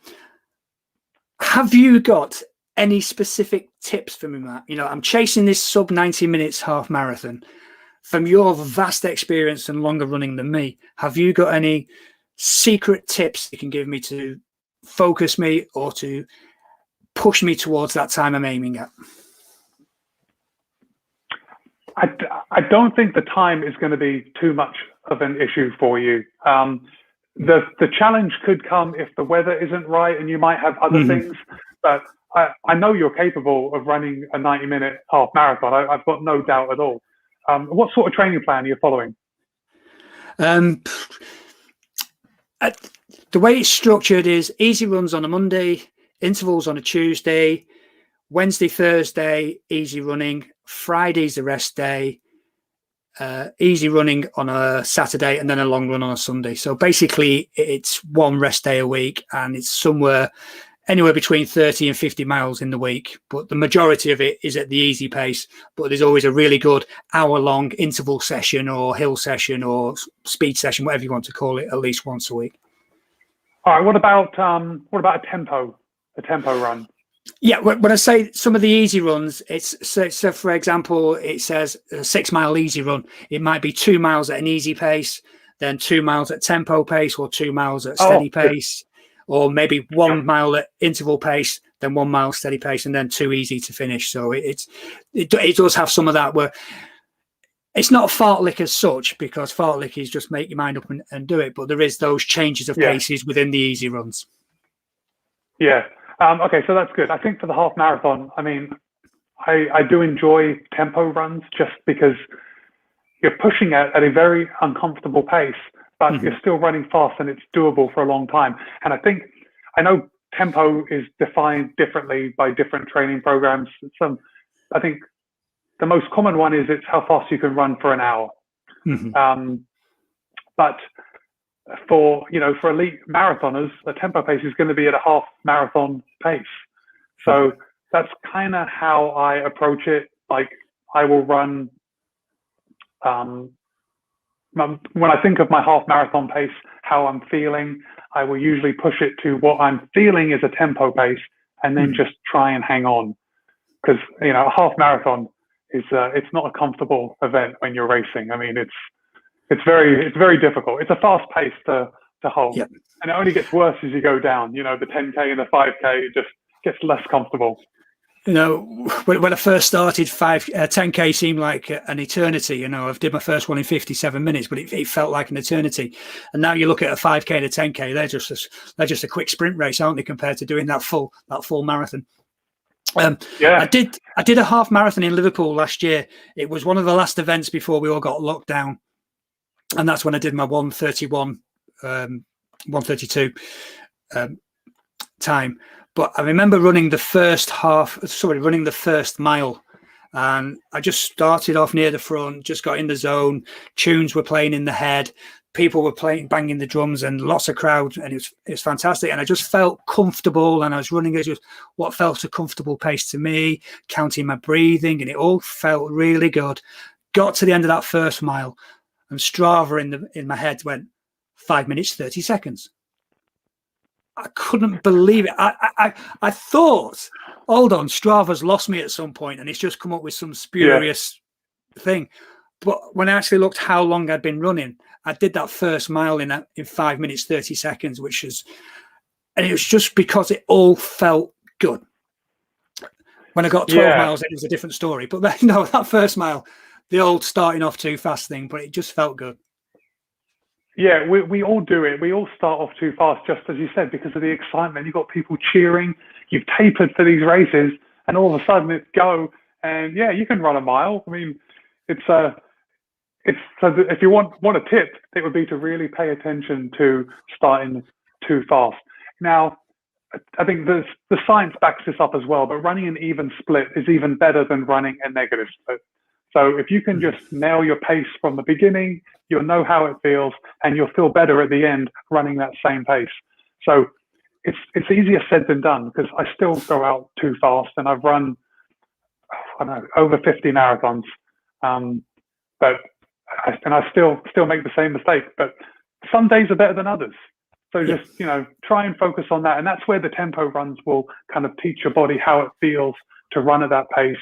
S1: you got any specific tips for me, Matt? You know, I'm chasing this sub 90 minutes half marathon. From your vast experience and longer running than me, have you got any secret tips you can give me to focus me or to push me towards that time I'm aiming at?
S2: I don't think the time is going to be too much of an issue for you. The challenge could come if the weather isn't right and you might have other things, but I know you're capable of running a 90-minute half marathon. I've got no doubt at all. What sort of training plan are you following?
S1: The way it's structured is easy runs on a Monday, intervals on a Tuesday, Wednesday, Thursday, easy running, Friday's the rest day, easy running on a Saturday, and then a long run on a Sunday. So basically it's one rest day a week, and it's anywhere between 30 and 50 miles in the week. But the majority of it is at the easy pace, but there's always a really good hour-long interval session or hill session or speed session, whatever you want to call it, at least once a week.
S2: All right, what about a tempo run?
S1: Yeah, when I say some of the easy runs, it's so for example, it says a 6 mile easy run. It might be 2 miles at an easy pace, then 2 miles at tempo pace, or 2 miles at steady pace, or maybe 1 mile at interval pace, then 1 mile steady pace, and then 2 easy to finish. So it does have some of that where it's not a fartlek as such, because fartlek is just make your mind up and do it. But there is those changes of paces within the easy runs. Yeah.
S2: Okay, so that's good. I think for the half marathon, I mean, I do enjoy tempo runs just because you're pushing at a very uncomfortable pace, but you're still running fast and it's doable for a long time. And I know tempo is defined differently by different training programs. I think the most common one is it's how fast you can run for an hour. But for elite marathoners, the tempo pace is going to be at a half marathon pace. So that's kind of how I approach it. Like I will run, when I think of my half marathon pace, how I'm feeling, I will usually push it to what I'm feeling is a tempo pace, and then just try and hang on. Because, a half marathon is, it's not a comfortable event when you're racing. I mean, it's very difficult. It's a fast pace to hold,
S1: Yeah.
S2: and it only gets worse as you go down. You know, the 10K and the 5K, it just gets less comfortable.
S1: You know, when I first started, 10K seemed like an eternity. You know, I did my first one in 57 minutes, but it felt like an eternity. And now you look at a 5K and a 10K, they're just a quick sprint race, aren't they, compared to doing that full marathon.
S2: Yeah.
S1: I did a half marathon in Liverpool last year. It was one of the last events before we all got locked down, and that's when I did my 1:31, 1:32 time. But I remember running the first mile, and I just started off near the front, just got in the zone. Tunes were playing in the head, people were banging the drums, and lots of crowd, and it was fantastic. And I just felt comfortable, and I was running at just what felt a comfortable pace to me, counting my breathing, and it all felt really good. Got to the end of that first mile, and Strava in my head went 5 minutes 30 seconds. I couldn't believe it. I thought, hold on, Strava's lost me at some point, and it's just come up with some spurious thing. But when I actually looked how long I'd been running, I did that first mile in 5 minutes 30 seconds, and it was just because it all felt good. When I got 12 miles, it was a different story. But that first mile, the old starting off too fast thing, but it just felt good.
S2: Yeah, we all do it. We all start off too fast, just as you said, because of the excitement. You've got people cheering. You've tapered for these races, and all of a sudden it's go. And yeah, you can run a mile. I mean, it's so if you want a tip, it would be to really pay attention to starting too fast. Now, I think the science backs this up as well, but running an even split is even better than running a negative split. So if you can just nail your pace from the beginning, you'll know how it feels, and you'll feel better at the end running that same pace. So it's easier said than done, because I still go out too fast, and I've run, I don't know, over 50 marathons, but I still make the same mistake. But some days are better than others. So just try and focus on that, and that's where the tempo runs will kind of teach your body how it feels to run at that pace,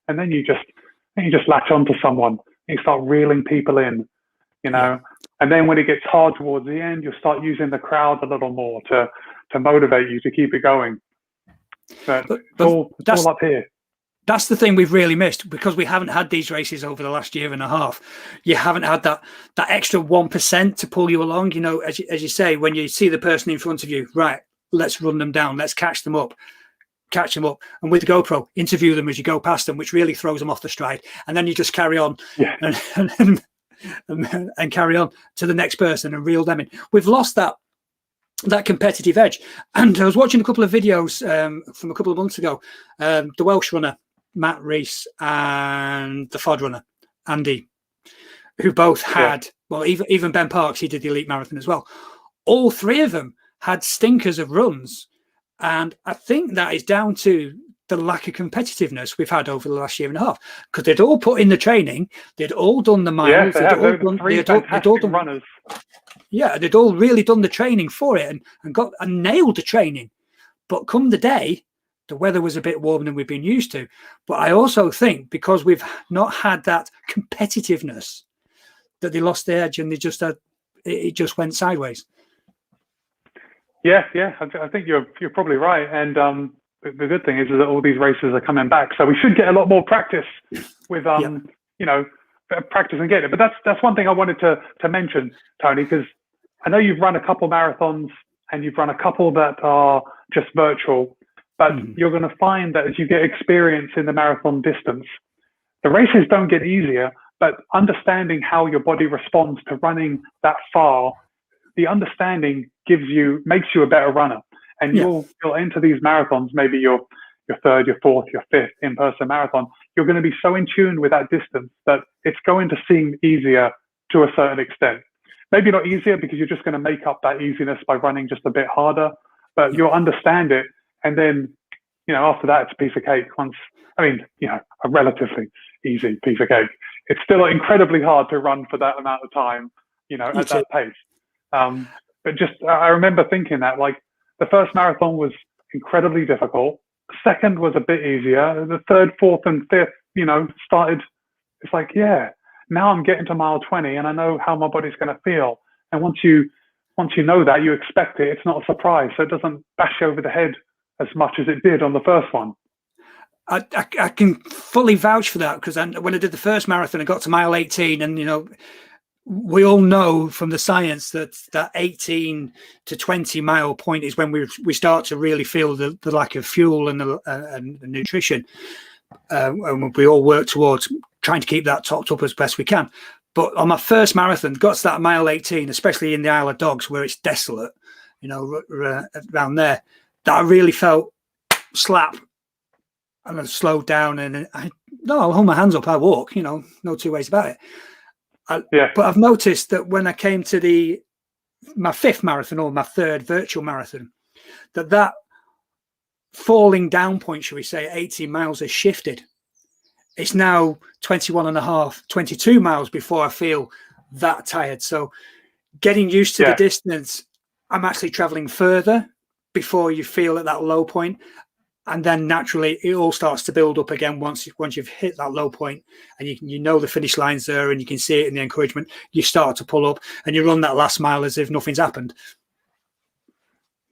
S2: and then you just latch onto someone. You start reeling people in, and then when it gets hard towards the end, you'll start using the crowd a little more to motivate you to keep it going. But it's all up here.
S1: That's the thing we've really missed, because we haven't had these races over the last year and a half. You haven't had that extra 1% to pull you along. As you say, when you see the person in front of you, right, let's run them down, let's catch them up, and with the GoPro, interview them as you go past them, which really throws them off the stride. And then you just carry on and carry on to the next person and reel them in. We've lost that competitive edge. And I was watching a couple of videos from a couple of months ago, the Welsh runner Matt Rees and the FOD runner Andy, who both had, well, even Ben Parks, he did the elite marathon as well. All three of them had stinkers of runs, and I think that is down to the lack of competitiveness we've had over the last year and a half, because they'd all put in the training, they'd all done the miles, they'd all done
S2: runners.
S1: Yeah, they'd all really done the training for it and nailed the training. But come the day, the weather was a bit warmer than we've been used to. But I also think because we've not had that competitiveness, that they lost the edge, and it just went sideways. Yeah,
S2: I think you're probably right. And the good thing is that all these races are coming back, so we should get a lot more practice with practice and get it. But that's one thing I wanted to mention, Tony, because I know you've run a couple marathons and you've run a couple that are just virtual, but you're going to find that as you get experience in the marathon distance, the races don't get easier, but understanding how your body responds to running that far, the understanding makes you a better runner. And you'll enter these marathons, maybe your third, your fourth, your fifth in-person marathon. You're going to be so in tune with that distance that it's going to seem easier to a certain extent. Maybe not easier, because you're just going to make up that easiness by running just a bit harder, but you'll understand it. And then, after that, it's a piece of cake. A relatively easy piece of cake. It's still incredibly hard to run for that amount of time, at that pace. But just, I remember thinking that, like, the first marathon was incredibly difficult. The second was a bit easier. The third, fourth, and fifth, started. It's like, now I'm getting to mile 20 and I know how my body's going to feel. And once you know that, you expect it. It's not a surprise. So it doesn't bash you over the head as much as it did on the first one.
S1: I can fully vouch for that, because when I did the first marathon, I got to mile 18, and we all know from the science that 18 to 20 mile point is when we start to really feel the lack of fuel and the nutrition. And we all work towards trying to keep that topped up as best we can. But on my first marathon, got to that mile 18, especially in the Isle of Dogs where it's desolate, around there, that I really felt slap. And I slowed down, and I'll hold my hands up. I walk, no two ways about it. But I've noticed that when I came to my fifth marathon, or my third virtual marathon, that falling down point, shall we say, 18 miles has shifted. It's now 21 and a half, 22 miles before I feel that tired. So getting used to the distance, I'm actually traveling further before you feel at that low point. And then naturally, it all starts to build up again once you've hit that low point, and you know the finish line's there, and you can see it in the encouragement. You start to pull up, and you run that last mile as if nothing's happened.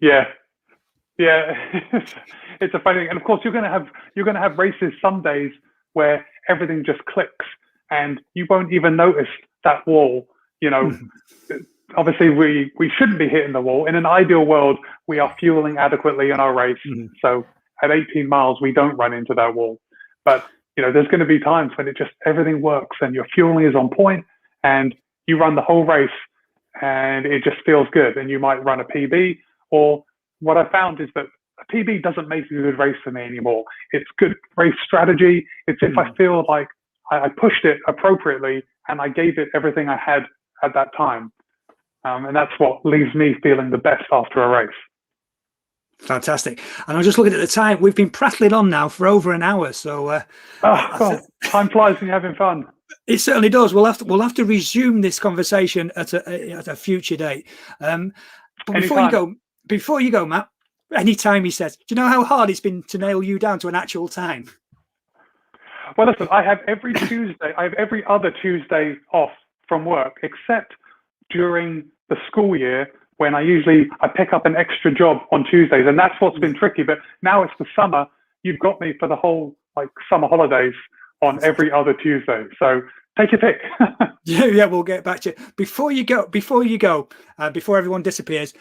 S2: Yeah. It's a funny thing, and of course, you're going to have races some days where everything just clicks, and you won't even notice that wall. Obviously, we shouldn't be hitting the wall. In an ideal world, we are fueling adequately in our race, so at 18 miles, we don't run into that wall. But, there's going to be times when everything works and your fueling is on point and you run the whole race and it just feels good. And you might run a PB, or what I found is that a PB doesn't make a good race for me anymore. It's good race strategy. It's if I feel like I pushed it appropriately and I gave it everything I had at that time. And that's what leaves me feeling the best after a race.
S1: Fantastic. And I'm just looking at the time. We've been prattling on now for over an hour. So
S2: time flies when you're having fun.
S1: It certainly does. We'll have to resume this conversation at a future date. But before you go, Matt, anytime, he says, do you know how hard it's been to nail you down to an actual time?
S2: Well, listen, I have every other Tuesday off from work, except during the school year, when I pick up an extra job on Tuesdays, and that's what's been tricky. But now it's the summer. You've got me for the whole summer holidays on every other Tuesday. So take your pick.
S1: Yeah, we'll get back to you. Before everyone disappears,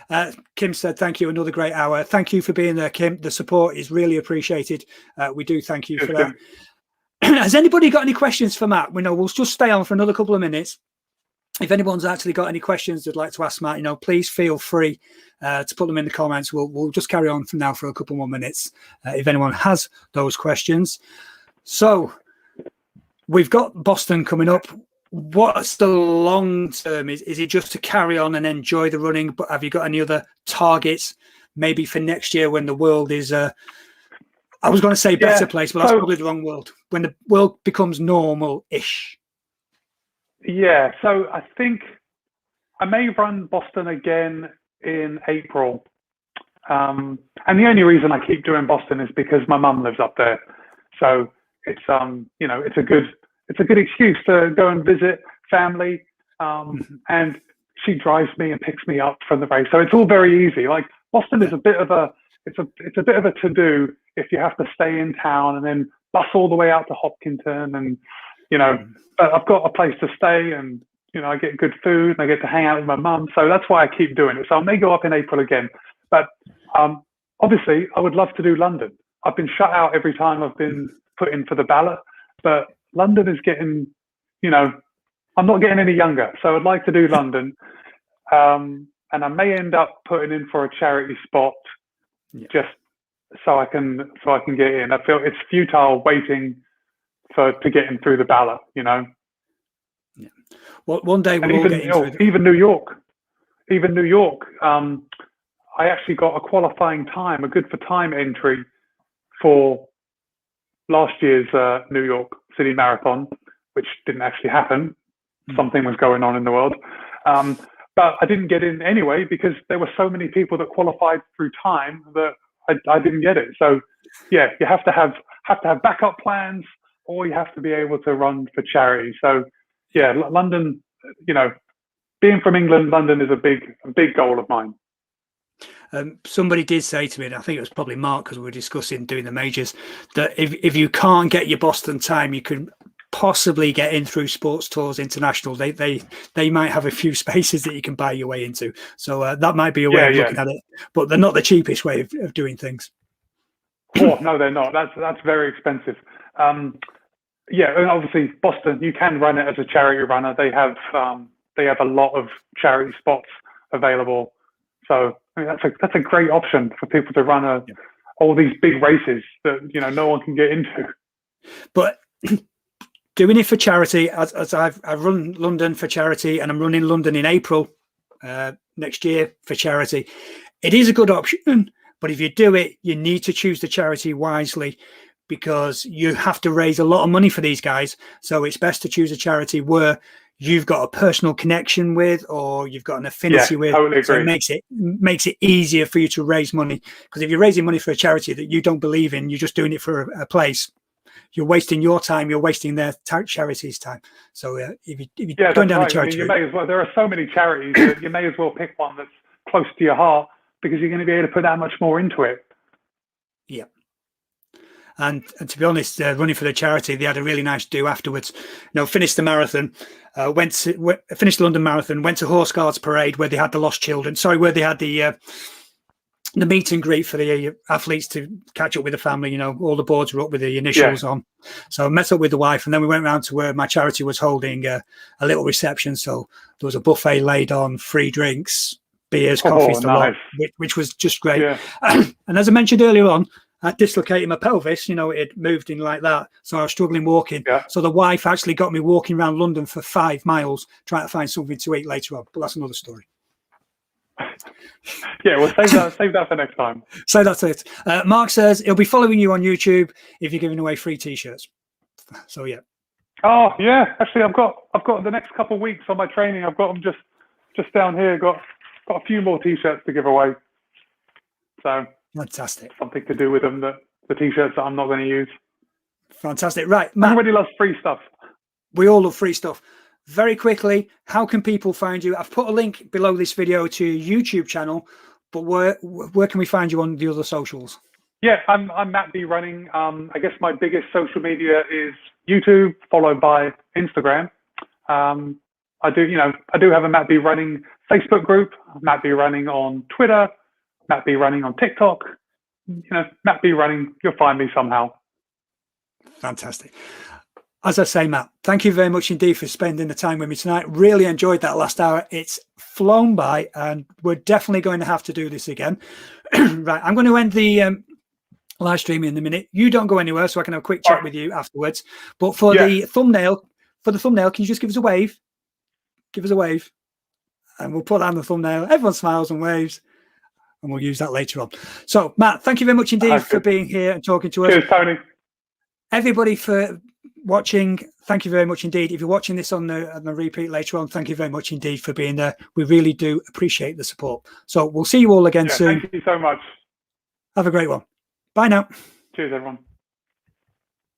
S1: Kim said, thank you. Another great hour. Thank you for being there, Kim. The support is really appreciated. We do thank you for that. Has anybody got any questions for Matt? We'll just stay on for another couple of minutes. If anyone's actually got any questions they'd like to ask Matt, please feel free to put them in the comments. We'll just carry on from now for a couple more minutes if anyone has those questions. So we've got Boston coming up. What's the long term? Is it just to carry on and enjoy the running? But have you got any other targets maybe for next year when the world is I was going to say better place, but that's probably the wrong world. When the world becomes normal-ish.
S2: Yeah, so I think I may run Boston again in April. And the only reason I keep doing Boston is because my mum lives up there. So it's it's a good excuse to go and visit family. And she drives me and picks me up from the race. So it's all very easy. Boston is a bit of a to-do if you have to stay in town and then bus all the way out to Hopkinton, and but I've got a place to stay, and I get good food and I get to hang out with my mum. So that's why I keep doing it. So I may go up in April again, but obviously I would love to do London. I've been shut out every time I've been put in for the ballot, but London is getting, I'm not getting any younger. So I'd like to do London. And I may end up putting in for a charity spot just so I can get in. I feel it's futile waiting to get in through the ballot, Yeah.
S1: Well, one day we'll all get in
S2: even New York. I actually got a qualifying time, a good for time entry for last year's New York City Marathon, which didn't actually happen. Something was going on in the world. But I didn't get in anyway because there were so many people that qualified through time that I didn't get it. So yeah, you have to have backup plans, or you have to be able to run for charity. So yeah, London, you know, being from England, London is a big goal of mine.
S1: Somebody did say to me, and I think it was probably Mark, because we were discussing doing the majors, that if you can't get your Boston time, you can possibly get in through Sports Tours International. They might have a few spaces that you can buy your way into. So that might be a way of looking at it, but they're not the cheapest way of doing things.
S2: Oh no, they're not. That's very expensive. Yeah, and obviously Boston, you can run it as a charity runner. They have a lot of charity spots available. So I mean, that's a great option for people to run all these big races that no one can get into.
S1: But doing it for charity, as I've run London for charity, and I'm running London in April next year for charity. It is a good option, but if you do it, you need to choose the charity wisely, because you have to raise a lot of money for these guys. So it's best to choose a charity where you've got a personal connection with, or you've got an affinity with.
S2: Totally agree.
S1: So it makes it easier for you to raise money. Because if you're raising money for a charity that you don't believe in, you're just doing it for a place. You're wasting your time. You're wasting their charity's time. So if you're going down the charity,
S2: you may as well. There are so many charities that you may as well pick one that's close to your heart, because you're going to be able to put that much more into it.
S1: Yeah. And to be honest, running for the charity, they had a really nice do afterwards. Finished the marathon, finished the London Marathon, went to Horse Guards Parade where they had the lost children. Sorry, where they had the meet and greet for the athletes to catch up with the family. All the boards were up with the initials on. So I met up with the wife, and then we went round to where my charity was holding a little reception. So there was a buffet laid on, free drinks, beers, coffees, nice. Which was just great. Yeah. And as I mentioned earlier on, I dislocated my pelvis, it had moved in like that. So I was struggling walking. Yeah. So the wife actually got me walking around London for 5 miles, trying to find something to eat later on. But that's another story.
S2: Yeah, we'll save that for next time.
S1: So that's it. Mark says he'll be following you on YouTube if you're giving away free T-shirts. So, yeah.
S2: Oh, yeah. Actually, I've got the next couple of weeks on my training. I've got them just down here. Got a few more T-shirts to give away. So
S1: fantastic.
S2: Something to do with them, the T-shirts that I'm not going to use.
S1: Fantastic. Right, Matt.
S2: Everybody loves free stuff.
S1: We all love free stuff. Very quickly, how can people find you? I've put a link below this video to your YouTube channel, but where can we find you on the other socials?
S2: Yeah, I'm Matt B Running. I guess my biggest social media is YouTube, followed by Instagram. I do have a Matt B Running Facebook group, Matt B Running on Twitter, Matt B Running on TikTok. Matt B Running, you'll find me somehow.
S1: Fantastic. As I say, Matt, thank you very much indeed for spending the time with me tonight. Really enjoyed that last hour. It's flown by, and we're definitely going to have to do this again. Right, I'm going to end the live stream in a minute. You don't go anywhere, so I can have a quick chat with you afterwards. But for the thumbnail, can you just give us a wave? Give us a wave, and we'll put that on the thumbnail. Everyone smiles and waves, and we'll use that later on. So, Matt, thank you very much indeed for being here and talking to us.
S2: Cheers, Tony.
S1: Everybody for watching, thank you very much indeed. If you're watching this on the repeat later on, thank you very much indeed for being there. We really do appreciate the support. So we'll see you all again soon.
S2: Thank you so much.
S1: Have a great one. Bye now.
S2: Cheers, everyone.